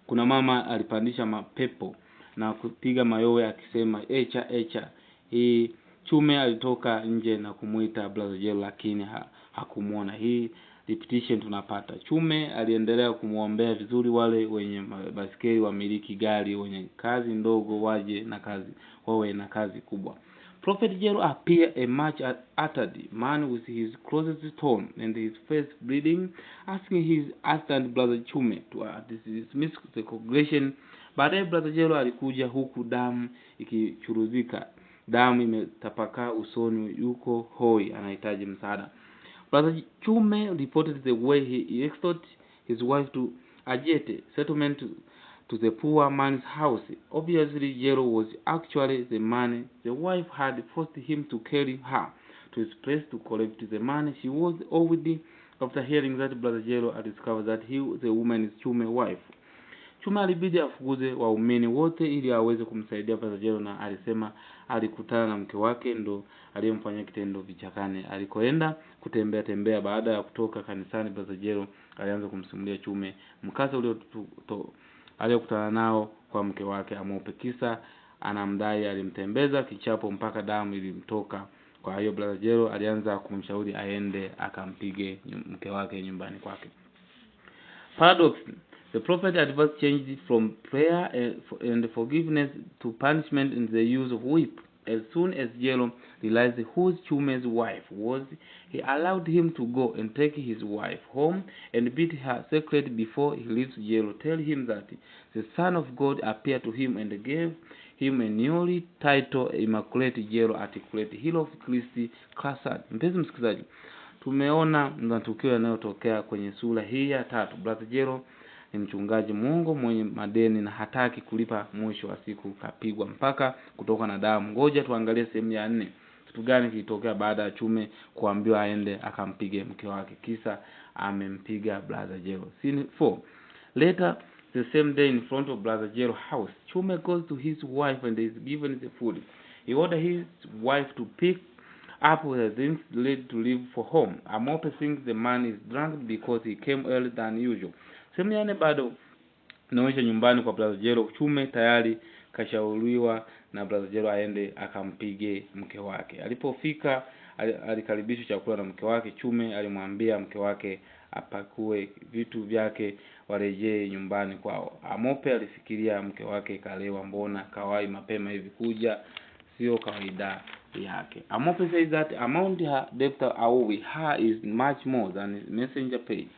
A: kuna mama alipandisha mapepo na kupiga mayowe akisema, "Echa, echa." Chume alitoka nje na kumuita Brother Jero, lakini hakumuona. Hii repetition tunapata. Chume aliendelea kumuombea vizuri wale wenye basikeli wamiliki gari wenye kazi ndogo wawe na kazi kubwa. Prophet Jero appeared a much uttered man with his closest tone and his face bleeding, asking his assistant Brother Chume to dismiss the congregation. Baadaye Brother Jero alikuja huku damu ikichuruzika. Damu imetapakaa usoni, yuko hoi, anahitaji msaada. Brother Chume reported the way he extorted his wife to Ajete settlement to the poor man's house. Obviously, Jero was actually the man. The wife had forced him to carry her to his place to collect the money. She was owed. After hearing that, Brother Jero had discovered that the woman is Chume's wife. Chume alibidi afukuze waumini wote ili aweze kumsaidia Brother Jero, na alisema alikutana na mke wake ndo aliyemfanyia kitendo vichakani. Alikoenda kutembea baada ya kutoka kanisani, Brother Jero alianza kumsimulia Chume mkasa aliyokutana nao kwa mke wake Amope. Kisa anamdai alimtembeza kichapo mpaka damu ilimtoka. Kwa hiyo Brother Jero alianza kumshauri aende akampige mke wake nyumbani kwake. Paradox. The prophet advice changed from prayer and forgiveness to punishment in the use of whip. As soon as Jero realized who Chume's wife was, he allowed him to go and take his wife home and beat her sacred before he leaves Jero. Tell him that the Son of God appeared to him and gave him a newly title, Immaculate Jero, articulate, Hero of Christ, Classad. Mpenzi msikilizaji, tumeona matukio yanayotokea kwenye sura hii ya 3. Brother Jero ni mchungaji Mungu mwenye madeni na hataki kulipa. Mwisho wa siku kapigwa mpaka kutoka na damu. Ngoja tuangalie sehemu ya 4. Kitu gani kilitokea baada ya Chume kuambiwa aende akampige mke wake, kisa amempiga Brother Jero. Scene 4. Later the same day, in front of Brother Jero's house, Chume goes to his wife and is given the food. He orders his wife to pick up the things ready to leave for home. Amope thinks the man is drunk because he came earlier than usual. Sehemu ya 4 bado naonyesha nyumbani kwa Brother Jero. Chume tayari kashauriwa na Brother Jero aende akampige mke wake. Alipofika alikaribishwa chakula na mke wake. Chume alimwambia mke wake apakue vitu vyake warejee nyumbani kwao. Amope alifikiria mke wake kalewa, mbona kawai mapema hivi kuja, sio kawaida yake. Amope says that amount her debtor owe her is much more than messenger paid.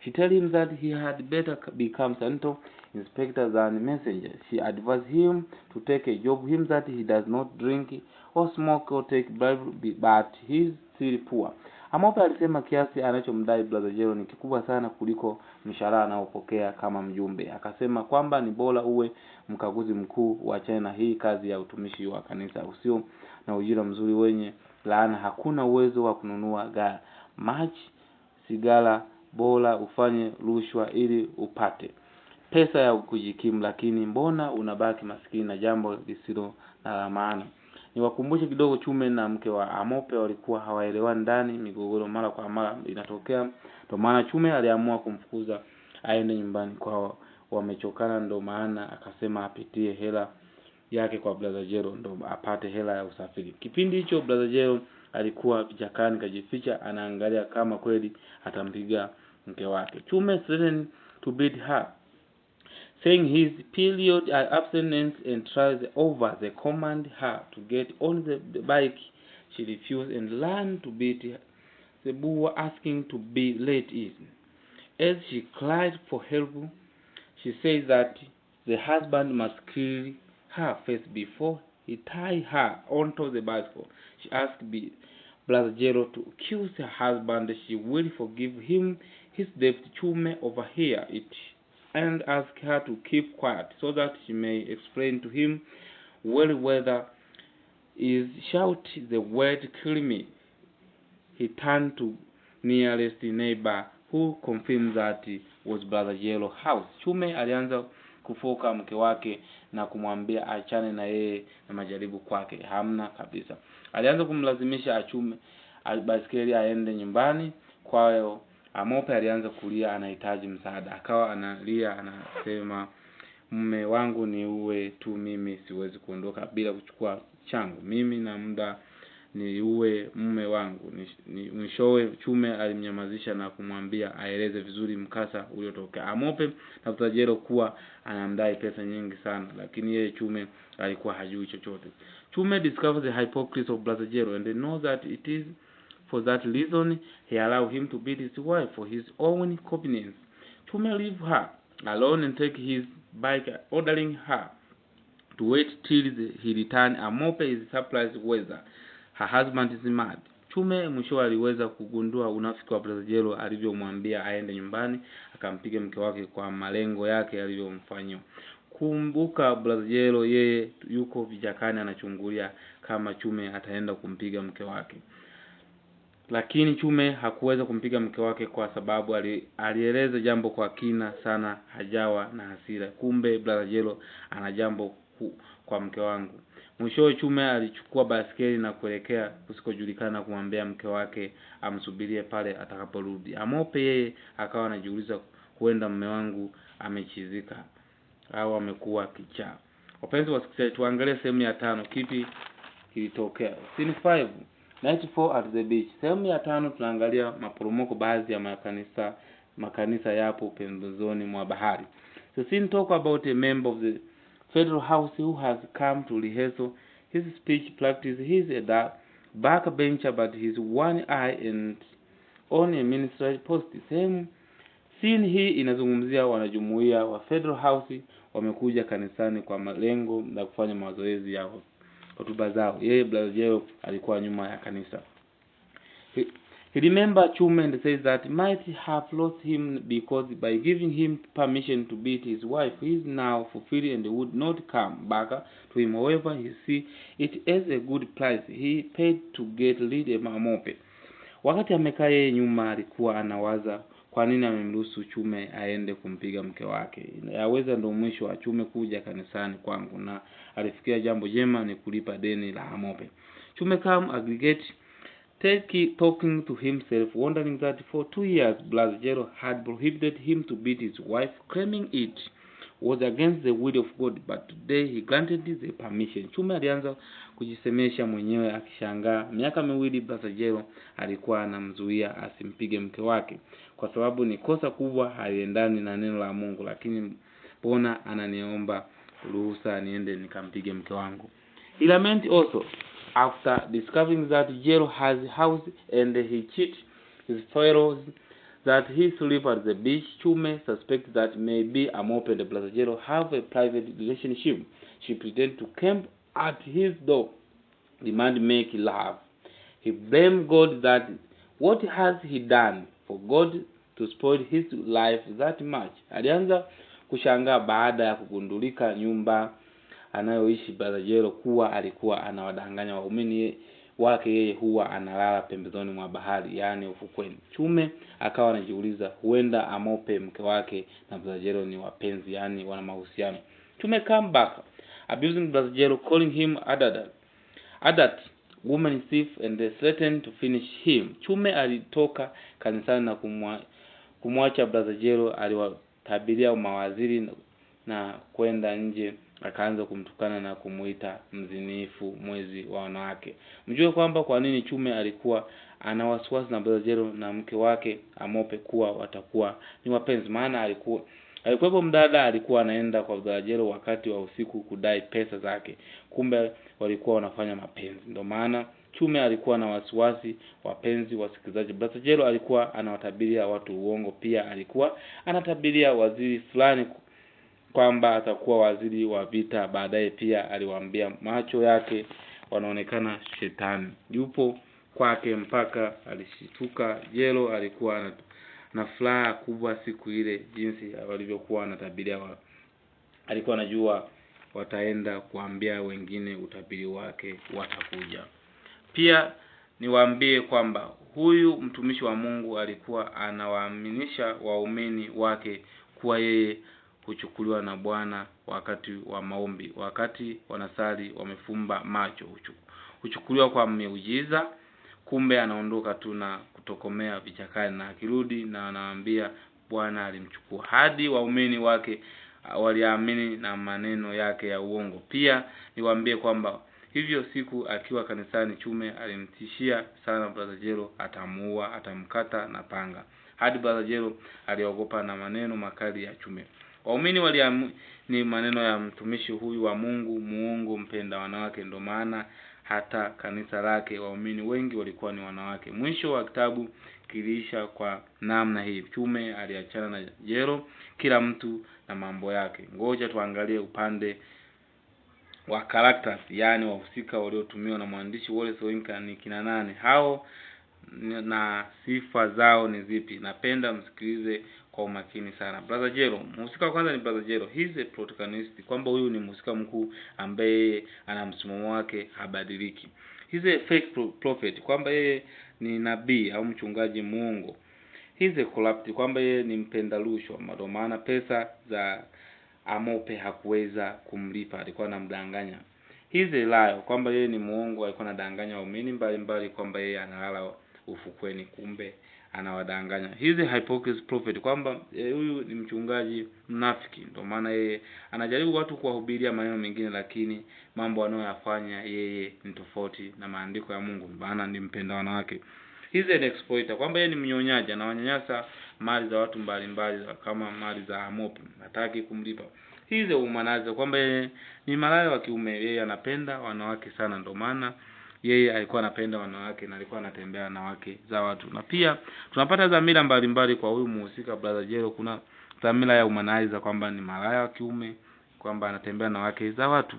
A: She tells him that he had better become Santo inspector than messenger. She advised him to take a job, him that he does not drink or smoke or take bribe, but he is still poor. Amope alisema kiasi anachomdai Brother Jero ni kikubwa sana kuliko mshahara anaopokea kama mjumbe. Akasema kwamba ni bora uwe mkaguzi mkuu, uachane na hii kazi ya utumishi wa kanisa usio na ujira mzuri wenye laana. Hakuna uwezo wa kununua maji, sigara, bora ufanye rushwa ili upate. pesa ya kujikimu, lakini mbona unabaki maskini na jambo lisilo na maana. Niwakumbushe kidogo, Chume na mke wa Amope walikuwa hawaelewani ndani, migogoro mara kwa mara inatokea. Ndio maana Chume aliamua kumfukuza aende nyumbani kwao, wamechokana. Ndio maana akasema apitie hela yake kwa brother Jero ndo apate hela ya usafiri. Kipindi hicho brother Jero alikuwa vichakani kajificha, anaangalia kama kweli atampiga mke wake. Chume threatened to beat her, saying his period abstinence and tries over the command her to get on the bike. She refused and learned to beat the boy, asking to be let in. As she cried for help, she said that the husband must kill her face before he tied her onto the bicycle. She asked brother Jero to accuse her husband. She will forgive him his debt. Chume overheard it and asked her to keep quiet so that she may explain to him well whether is shout the word kill me. He turned to nearest neighbor who confirmed that it was brother Jero's house. Chume alianza kufoka mke wake na kumwambia achane na yeye na majaribu kwake hamna kabisa. Alianza kumlazimisha achume baiskeli aende nyumbani kwao. Amope alianza kulia, anahitaji msaada. Akawa analia, anasema mume wangu ni uwe tu, mimi siwezi kuondoka bila kuchukua changu. Mimi na muda ni uwe mume wangu. Mwishowe Chume alimnyamazisha na kumwambia aeleze vizuri mkasa uliotokea. Amope na Jero kuwa anamdai pesa nyingi sana, lakini yeye Chume alikuwa hajui chochote. Chume discovers the hypocrisy of brother Jero and they know that it is for that reason he allowed him to beat his wife for his own convenience. Chume leave her alone and take his bike, ordering her to wait till he return. Amope is surprised whether her husband is mad. Chume mwisho aliweza kugundua unafiki wa brother Jero alivyomwambia aende nyumbani akampiga mke wake kwa malengo yake alivyomfanyia. Kumbuka brother Jero yeye yuko vijakani anachungulia kama Chume ataenda kumpiga mke wake. Lakini Chume hakuweza kumpiga mke wake kwa sababu alieleza jambo kwa kina sana, hajawa na hasira. Kumbe brother Jero ana jambo kwa mke wangu. Mwisho Chume alichukua baskeli na kuelekea kusikojulikana kumwambia mke wake amsubirie pale atakaporudi. Amope yeye akawa anajiuliza huenda mume wangu amechizika au amekuwa kichaa. Wapenzi wasikilizaji, tuangalie sehemu ya 5 kipi kilitokea. Scene 5, Nightfall at the beach. Sehemu ya 5 tunaangalia maporomoko baadhi ya makanisa yapo pembezoni mwa bahari. The scene talk about a member of the Federal House who has come to rehearsal his speech practice. He is a backbencher but his one eye and on a ministerial post. Scene hii inazungumzia wanajumuiya wa Federal House wamekuja kanisani kwa malengo na kufanya mazoezi ya hotuba zao. Yeye brother Jero alikuwa nyuma ya kanisa. He remembered Chume and says that might have lost him because by giving him permission to beat his wife, he is now fulfilled and would not come back to him. However, he see it as a good price he paid to get rid of Amope. Wakati amekaa yeye nyuma alikuwa anawaza kwa nini amemruhusu Chume aende kumpiga mke wake. Yaweza ndo mwisho wa Chume kuja kanisani kwangu, na alifikia jambo jema ni kulipa deni la Amope. Chume come aggregate talking to himself, wondering that for 2 years brother Jero had prohibited him to beat his wife, claiming it was against the will of God, but today he granted the permission. Chume alianza kujisemesha mwenyewe akishangaa miaka miwili brother Jero alikuwa anamzuia asimpige mke wake kwa sababu ni kosa kubwa, haliendani na neno la Mungu, lakini mbona ananiomba ruhusa niende nikampige mke wangu. He lament also after discovering that Jero has a house and he cheat his fellows that he sleep at the beach. Chume suspects that maybe Amope and brother Jero have a private relationship. She pretends to camp at his door, demand make love. He blames God that what has he done for God to spoil his life that much. Alianza kushangaa baada ya kugundulika nyumba anayoishi brother Jero kuwa alikuwa anawadanganya waumini wake yeye huwa analala pembezoni mwa bahari, yani ufukweni. Chume akawa anajiuliza huenda Amope mke wake na brother Jero ni wapenzi, yani wana mahusiano. Chume come back abusing brother Jero, calling him adat woman thief, and they threatened to finish him. Chume alitoka kanisani na kumwacha brother Jero, aliwatabiria mawaziri na kwenda nje, akaanza kumtukana na kumuita mzinifu mwezi wa wanawake. Mjue kwamba kwa nini Chume alikuwa ana wasiwasi na brother Jero na mke wake Amope kuwa watakuwa ni wapenzi. Maana alikuwa mdada alikuwa anaenda kwa brother Jero wakati wa usiku kudai pesa zake, kumbe walikuwa wanafanya mapenzi. Ndio maana Chume alikuwa na wasiwasi wapenzi wasikilizaji. Brother Jero alikuwa anawatabiria watu uongo, pia alikuwa anatabiria waziri fulani kwamba atakuwa waziri wa vita baadaye. Pia aliwaambia macho yake wanaonekana shetani yupo kwake, mpaka alishituka. Jero alikuwa na furaha kubwa siku ile, jinsi walivyokuwa wanatabiria alikuwa anajua wataenda kuambia wengine utabiri wake watakuja. Pia niwaambie kwamba huyu mtumishi wa Mungu alikuwa anawaaminisha waumini wake kuwa yeye huchukuliwa na Bwana wakati wa maombi, wakati wanasali wamefumba macho, huchukuliwa kwa miujiza. Kumbe anaondoka tu na kutokomea vichakani, na akirudi na anawaambia Bwana alimchukua. Hadi waumini wake waliamini na maneno yake ya uongo. Pia niwaambie kwamba hivyo siku akiwa kanisani, Chume alimtishia sana brother Jero, atamuua, atamkata na panga. Hadi brother Jero aliogopa na maneno makali ya Chume. Waumini waliamini maneno ya mtumishi huyu wa Mungu muongo, mpenda wanawake. Ndio maana hata kanisa lake waumini wengi walikuwa ni wanawake. Mwisho wa kitabu kiliisha kwa namna hii. Chume aliachana na Jero, kila mtu na mambo yake. Ngoja tuangalie upande wa characters, yani wahusika waliotumiwa na mwandishi Wole Soyinka ni kina nani, hao na sifa zao ni zipi. Napenda msikilize kwa umakini sana. Brother Jero, mhusika wa kwanza ni brother Jero. He is a protagonist, kwamba huyu ni mhusika mkuu ambaye ana msimamo wake habadiliki. He is a fake prophet, kwamba yeye ni nabii au mchungaji muongo. He is a corrupt, kwamba yeye ni mpenda rushwa. Ndio maana pesa za Amope hakuweza kumlipa, alikuwa anamdanganya. He is a liar, kwamba yeye ni muongo, alikuwa anadanganya waumini mbalimbali kwamba yeye analala ufukweni, kumbe anawadanganya. He is a hypocrite prophet, kwamba huyu ni mchungaji mnafiki. Ndio maana yeye anajaribu watu kuwahubiria maneno mengine, lakini mambo anayoyafanya yeye ni tofauti na maandiko ya Mungu. Maana ni mpenda wanawake. He is an exploiter, kwamba yeye ni mnyonyaji, anawanyanyasa mali za watu mbalimbali kama mali za Amope, hataki kumlipa. He is a womanizer, kwamba yeye ni malaya wa kiume, yeye anapenda wanawake sana. Ndio maana yeye alikuwa anapenda wanawake na alikuwa anatembea na wake za watu. Na pia tunapata dhamira mbalimbali kwa huyu mhusika brother Jero. Kuna dhamira ya womanizer, kwamba ni malaya wa kiume, kwamba anatembea na wake za watu,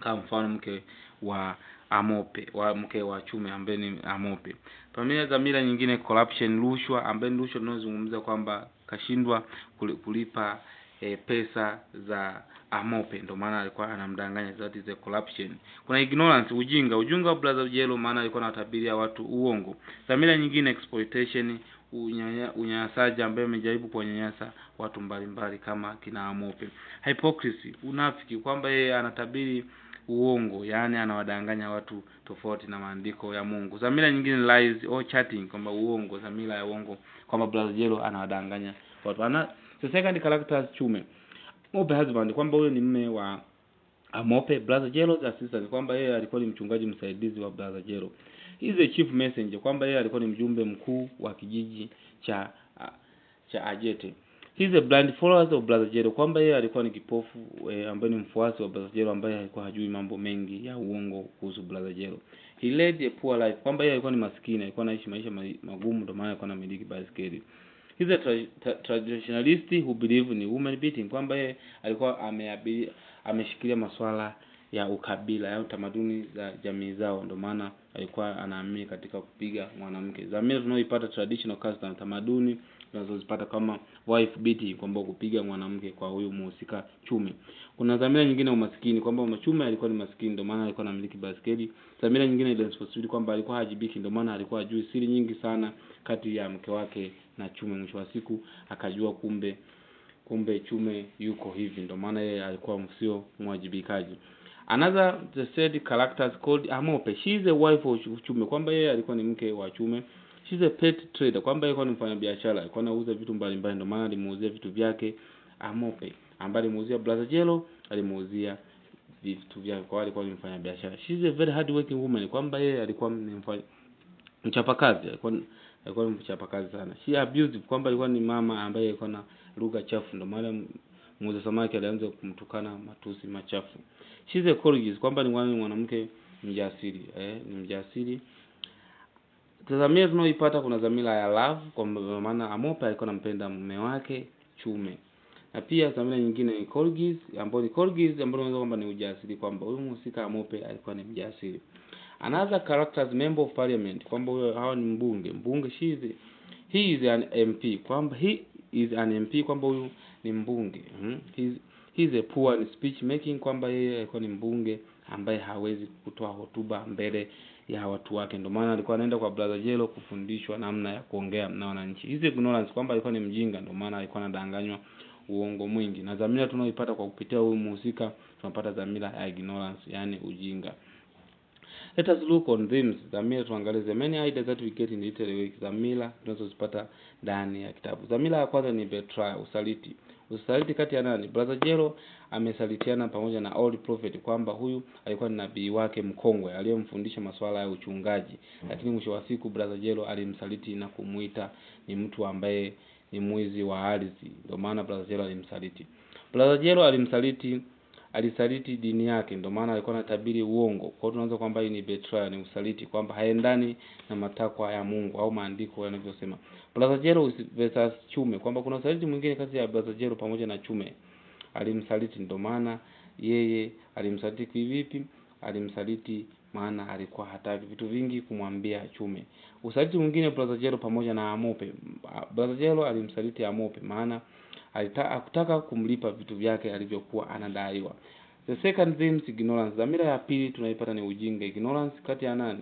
A: kama mfano mke wa Amope, mke wa Chume ambaye ni Amope. Pamoja dhamira nyingine corruption, rushwa, ambaye rushwa tunazungumza kwamba kashindwa kulipa pesa za Amope, ndio maana alikuwa anamdanganya, that is a corruption. Kuna ignorance, ujinga brother Jero, maana alikuwa anatabiria watu uongo. Dhamira nyingine exploitation, unyanyasaji, ambaye amejaribu kuwanyanyasa watu mbalimbali kama kina Amope. Hypocrisy, unafiki, kwamba yeye anatabiri uongo, yani anawadanganya watu tofauti na maandiko ya Mungu. Dhamira nyingine lies or chatting, kwamba uongo, dhamira ya uongo, kwamba brother Jero anawadanganya watu. The second character is Chume, Amope husband, kwamba huyo ni mume wa Amope. Brother Jero's assistant, kwamba yeye alikuwa ni mchungaji msaidizi wa brother Jero. He is a chief messenger, kwamba yeye alikuwa ni mjumbe mkuu wa kijiji cha Ajete. He is a blind follower of brother Jero, kwamba yeye alikuwa ni kipofu ambaye ni mfuasi wa brother Jero, ambaye alikuwa hajui mambo mengi ya uongo kuhusu brother Jero. He led a poor life, kwamba yeye alikuwa ni maskini, alikuwa anaishi maisha magumu, ndio maana alikuwa anamiliki baiskeli. He is a traditionalist who believe in woman beating, kwamba yeye alikuwa ameshikilia masuala ya ukabila, ya utamaduni za jamii zao, ndio maana alikuwa anaamini katika kupiga mwanamke. Dhamira tunaoipata traditional custom, tamaduni tunazozipata kama wife beating, kwamba kupiga mwanamke kwa huyu mhusika Chume. Kuna dhamira nyingine umaskini, kwamba Chume alikuwa ni maskini ndio maana alikuwa anamiliki baskeli. Dhamira nyingine ile responsibility, kwamba alikuwa hajibiki ndio maana alikuwa ajui siri nyingi sana kati ya mke wake na Chume. Mwisho wa siku akajua kumbe Chume yuko hivi, ndio maana yeye alikuwa msio mwajibikaji. Another the said characters called Amope. She is a wife of Chume, kwamba yeye alikuwa ni mke wa Chume. She is a pet trader, kwamba yeye alikuwa ni mfanyabiashara, alikuwa anauza vitu mbalimbali, ndio maana alimuuzia vitu vyake Amope, ambaye alimuuzia brother Jero, alimuuzia vitu vyake, kwa alikuwa ni mfanyabiashara. She is a very hard working woman, kwamba yeye alikuwa ni mchapakazi, alikuwa mchapakazi sana. She abusive, kwamba alikuwa ni mama ambaye alikuwa na lugha chafu, ndio maana muuza samaki alianza kumtukana matusi machafu. She is a courageous, kwamba ni mwanamke mjasiri, ni mjasiri. Dhamira tunaoipata, kuna dhamira ya love, kwa maana Amope alikuwa anampenda mume wake Chume. Na pia dhamira nyingine ni courageous, ambayo unaweza kwamba ni ujasiri, kwamba huyu mhusika Amope alikuwa ni mjasiri. Another characters member of parliament, kwamba huyo hawa ni mbunge. He is an MP, kwamba he is an MP, kwamba huyu ni mbunge. He is a poor in speech making, kwamba yeye alikuwa ni mbunge ambaye hawezi kutoa hotuba mbele ya watu wake, ndio maana alikuwa anaenda kwa brother Jero kufundishwa namna ya kuongea na wananchi. Hizi ignorance, kwamba alikuwa ni mjinga, ndio maana alikuwa anadanganywa uongo mwingi. Na dhamira tunaoipata kwa kupitia huyu mhusika, tunapata dhamira ya ignorance, yani ujinga. Let us look on themes. Dhamira tuangalie the many ideas that we get in literary work. Dhamira tunazozipata ndani ya kitabu. Dhamira ya kwanza ni betrayal, usaliti. Usaliti kati ya nani? Brother Jero amesalitiana pamoja na old prophet, kwamba huyu alikuwa ni nabii wake mkongwe aliyemfundisha masuala ya uchungaji, lakini mwisho wa siku brother Jero alimsaliti na kumuita ni mtu ambaye ni mwizi wa ardhi. Ndio maana brother Jero alimsaliti. Brother Jero alisaliti dini yake, ndio maana alikuwa anatabiri uongo. Kwa hiyo tunaanza kwamba hii ni betrayal, ni usaliti, kwamba haendani na matakwa ya Mungu au maandiko yanavyosema. Brother Jero versus Chume, kwamba kuna usaliti mwingine kati ya brother Jero pamoja na Chume. Alimsaliti, ndio maana yeye alimsaliti kivipi? Alimsaliti maana alikuwa hataki vitu vingi kumwambia Chume. Usaliti mwingine brother Jero pamoja na Amope. Brother Jero alimsaliti Amope maana hakutaka kumlipa vitu vyake alivyokuwa anadaiwa. The second theme is ignorance. Dhamira ya pili tunaipata ni ujinga. Ignorance kati ya nani?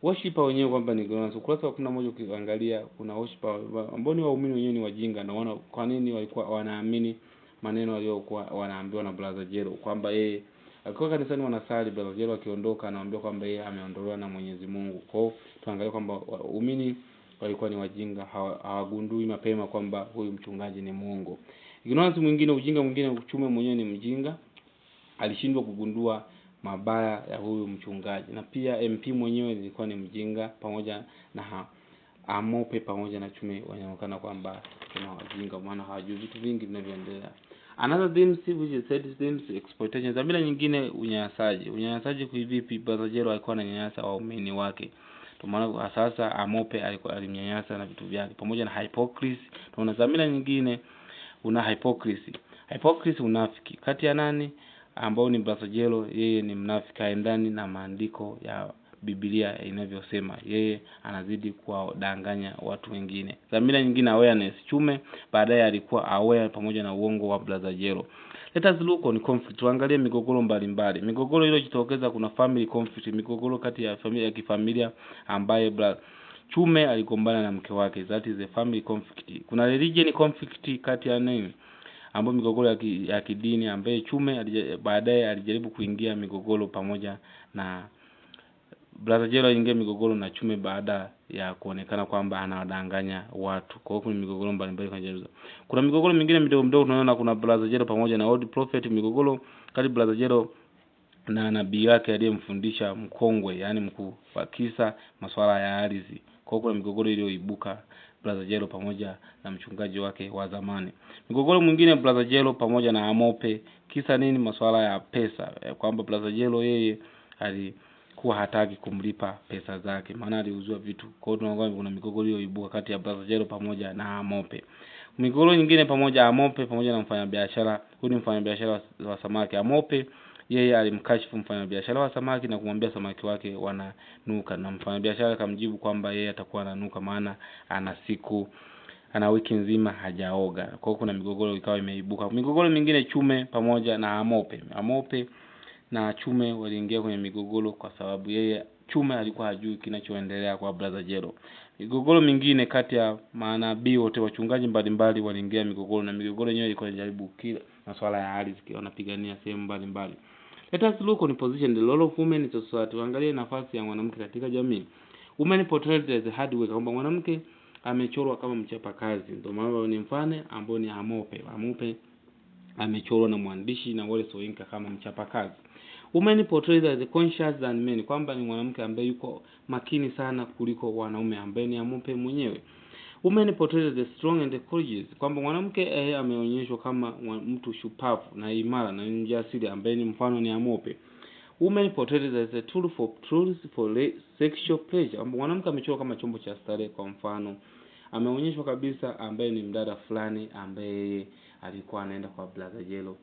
A: Worshiper wenyewe, kwamba ni ignorance. Ukurasa wa 11 ukiangalia kuna worshiper ambao ni waumini wenyewe ni wajinga, na kwa nini walikuwa wanaamini maneno waliokuwa wanaambiwa na brother Jero, kwamba yeye alikuwa kanisani wanasali, brother Jero akiondoka anaambia kwamba yeye ameondolewa na Mwenyezi Mungu. Kwa hiyo tuangalie kwamba waumini walikuwa ni wajinga, hawagundui mapema kwamba huyu mchungaji ni muongo. Ignorance mwingine, ujinga mwingine, Chume mwenyewe ni mjinga, alishindwa kugundua mabaya ya huyu mchungaji. Na pia MP mwenyewe alikuwa ni mjinga, pamoja na Amope pamoja na Chume wanaonekana kwamba kuna wajinga, maana hawajui vitu vingi vinavyoendelea. Another theme which is said themes exploitation. Dhamira nyingine, unyanyasaji. Unyanyasaji kivipi? Brother Jero alikuwa ananyanyasa waumini wake, kwa maana sasa Amope alikuwa alimnyanyasa na vitu vyake, pamoja na hypocrisy. Tuna dhamira nyingine, una hypocrisy. Hypocrisy, unafiki. Kati ya nani? Ambao ni brother Jero, yeye ni mnafiki, haendani na maandiko ya Biblia inavyosema. Yeye anazidi kuwadanganya watu wengine. Dhamira nyingine, awareness. Chume baadaye alikuwa aware pamoja na uongo wa brother Jero. Let us look on conflict. Tuangalie migogoro mbalimbali. Migogoro iliyojitokeza, kuna family conflict, migogoro kati ya familia ya kifamilia ambaye Chume aligombana na mke wake, that is a family conflict. Kuna religion conflict kati ya nini? Ambapo migogoro ya kidini, ambaye Chume baadaye alijaribu kuingia migogoro pamoja na brother Jero, aliingia migogoro na Chume baada ya kuonekana kwamba anawadanganya watu. Kwa hiyo kuna migogoro mbalimbali kwa Jero. Kuna migogoro mingine midogo midogo tunaona, kuna brother Jero pamoja na old prophet, migogoro kati brother Jero na nabii wake aliyemfundisha mkongwe, yani mkuu wa kisa masuala ya ardhi. Kwa hiyo kuna migogoro iliyoibuka brother Jero pamoja na mchungaji wake wa zamani. Migogoro mwingine, brother Jero pamoja na Amope, kisa nini? Masuala ya pesa, kwamba brother Jero yeye alikuwa hataki kumlipa pesa zake, maana aliuzwa vitu. Kwa hiyo tunaona kuna migogoro iliyoibuka kati ya brother Jero pamoja na Amope. Migogoro nyingine pamoja Amope pamoja na mfanyabiashara. Huyu ni mfanyabiashara wa samaki. Amope yeye alimkashifu mfanyabiashara wa samaki na kumwambia samaki wake wananuka, na mfanyabiashara akamjibu kwamba yeye atakuwa ananuka maana ana ana wiki nzima hajaoga. Kwa hiyo kuna migogoro ikawa imeibuka. Migogoro mingine Chume pamoja na Amope na Chume waliingia kwenye migogoro kwa sababu yeye Chume alikuwa hajui kinachoendelea kwa brother Jero. Migogoro mingine kati ya manabii wote, wachungaji mbalimbali waliingia migogoro, na migogoro yenyewe ilikuwa inajaribu kila masuala ya ardhi, wanapigania sehemu mbalimbali. Let us look on position the role of women in society. Angalia nafasi ya mwanamke katika jamii. Women portrayed as a hard worker, kwamba mwanamke amechorwa kama mchapakazi. Ndio maana ni mfano ambao ni Amope amechorwa na mwandishi na Wole Soyinka kama mchapakazi. Women portrayed as a conscious than men, kwamba ni mwanamke ambaye yuko makini sana kuliko wanaume, ambaye ni Amope mwenyewe. Women portrayed as strong and courageous, kwamba mwanamke ameonyeshwa kama mtu shupavu na imara na mjasiri, ambaye ni mfano ni Amope. Women portrayed as a tool for sexual pleasure, kwamba mwanamke amechorwa kama chombo cha starehe. Kwa mfano ameonyeshwa kabisa ambaye ni mdada fulani ambaye alikuwa anaenda kwa brother Jero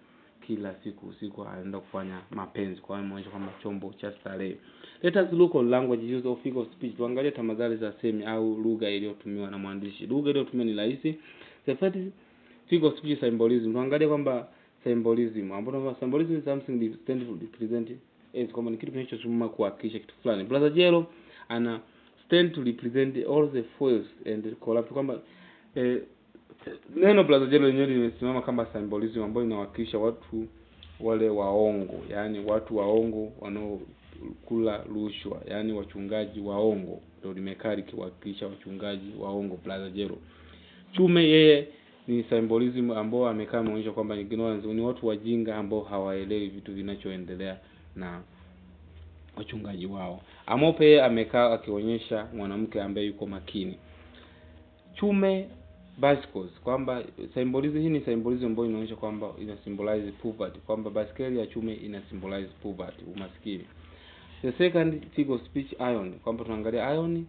A: kila siku anaenda kufanya mapenzi, kwa hiyo ameonyeshwa kama chombo cha starehe. Let us look on language use of figure of speech. Tuangalie tamadhali za semi au lugha iliyotumiwa na mwandishi. Lugha iliyotumiwa ni rahisi. The first figure of speech symbolism. Tuangalie kwamba symbolism, ambapo symbolism is something stand to represent as, kama ni kitu kinachotumika kuwakilisha kitu fulani. Brother Jero ana stand to represent all the foils and collapse, kwamba neno brother Jero lenyewe limesimama kama symbolism ambayo inawakilisha watu wale waongo, yani watu waongo wanaokula rushwa, yani wachungaji waongo, ndio limekaa likiwakilisha wachungaji waongo brother Jero. Chume yeye ni symbolism ambao amekaa ameonyesha kwamba ignorance, ni watu wajinga ambao hawaelewi vitu vinachoendelea na wachungaji wao. Amope amekaa akionyesha mwanamke ambaye yuko makini. Chume bicycles, kwamba symbolism hii ni symbolism ambayo inaonyesha kwamba ina symbolize poverty, kwamba baskeli ya Chume ina symbolize poverty, umaskini. The second figure of speech iron, kwamba tunaangalia iron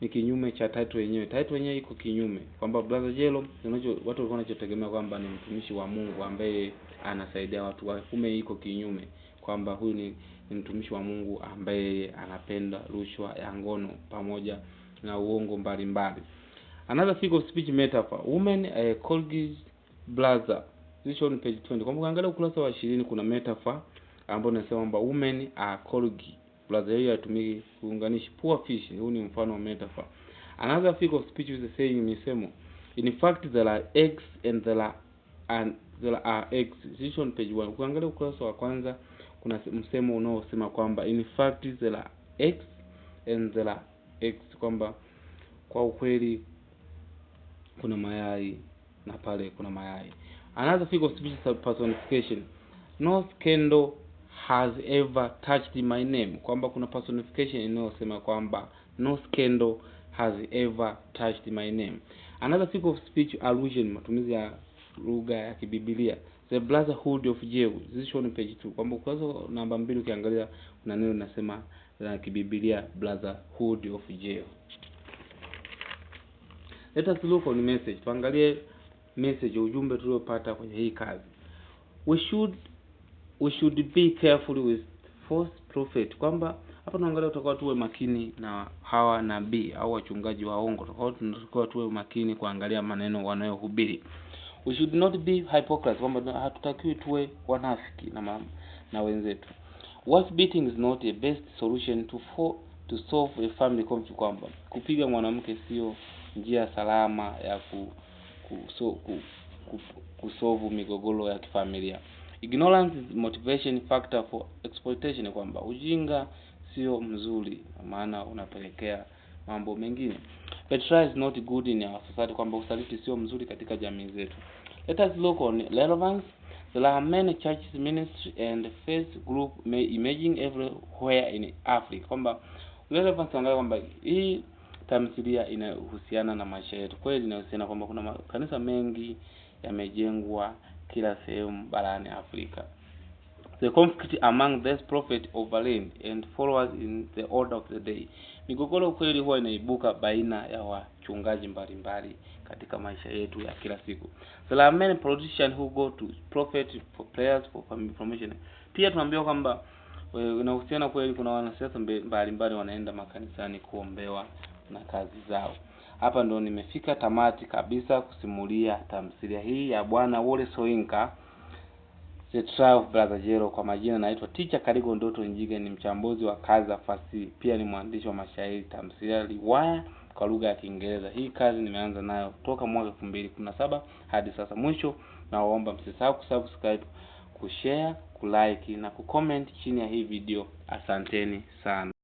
A: ni kinyume cha title yenyewe. Title yenyewe iko kinyume, kwamba brother Jero watu walikuwa wanachotegemea kwamba ni mtumishi wa Mungu ambaye anasaidia watu, kumbe iko kinyume, kwamba huyu ni mtumishi wa Mungu ambaye anapenda rushwa ya ngono pamoja na uongo mbalimbali. Another figure of speech metaphor, women a colleague brother. This on page 20. Kwa kuangalia ukurasa wa 20 kuna metaphor ambayo inasema kwamba women are colleague brother. Hiyo yatumiki kuunganisha poor fish. Huu ni mfano wa metaphor. Another figure of speech is saying misemo. In fact there are eggs and there are eggs. This on page 1. Kuangalia ukurasa wa kwanza kuna msemo unaosema kwamba in fact there are eggs and there are eggs, kwamba kwa ukweli kuna mayai na pale kuna mayai. Another figure of speech is personification. No scandal has ever touched my name, kwamba kuna personification inayosema kwamba no scandal has ever touched my name. Another figure of speech allusion, matumizi ya lugha ya kibiblia. The brotherhood of Jero. This is shown page 2. Kwamba ukurasa namba 2 ukiangalia kuna neno linasema la kibiblia brotherhood of Jero. Let us look on message. Tuangalie message, ujumbe tuliopata kwenye hii kazi. We should be careful with false prophet, kwamba hapa tunaangalia tutakuwa tuwe makini na hawa nabii au wachungaji waongo. Tutakuwa tuwe makini kuangalia maneno wanayohubiri. We should not be hypocrites, kwamba hatutakiwi tuwe wanafiki na wenzetu. Wife beating is not a best solution to solve a family conflict, kwamba kupiga mwanamke sio njia salama ya kusolve migogoro ya kifamilia. Ignorance is motivation factor for exploitation, kwamba ujinga sio mzuri maana unapelekea mambo mengine. Betrayal is not good in our society, kwamba usaliti sio mzuri katika jamii zetu. Let us look on relevance. There are many churches, ministry and faith group emerging everywhere in Africa, kwamba relevance angalau kwamba hii tamthilia inahusiana na maisha yetu. Kweli inahusiana kwamba kuna kanisa mengi yamejengwa kila sehemu barani Afrika. The conflict among these prophets overlain and followers in the order of the day. Migogoro kweli huwa inaibuka baina ya wachungaji mbalimbali katika maisha yetu ya kila siku. There are many politicians who go to prophet for prayers for family formation. Pia tunaambiwa kwamba inahusiana kweli kuna wanasiasa mbalimbali wanaenda makanisani kuombewa na kazi zao. hapa ndo nimefika tamati kabisa kusimulia tamthilia hii ya bwana Wole Soyinka, The Trial of Brother Jero. Kwa majina naitwa Teacher Kaligo Dotto Njige, ni mchambuzi wa kazi za fasihi, pia ni mwandishi wa mashairi, tamthilia, riwaya kwa lugha ya Kiingereza. Hii kazi nimeanza nayo toka mwaka 2017 hadi sasa. Mwisho naomba msisahau kusubscribe, kushare, kulike na kucomment chini ya hii video. Asanteni sana.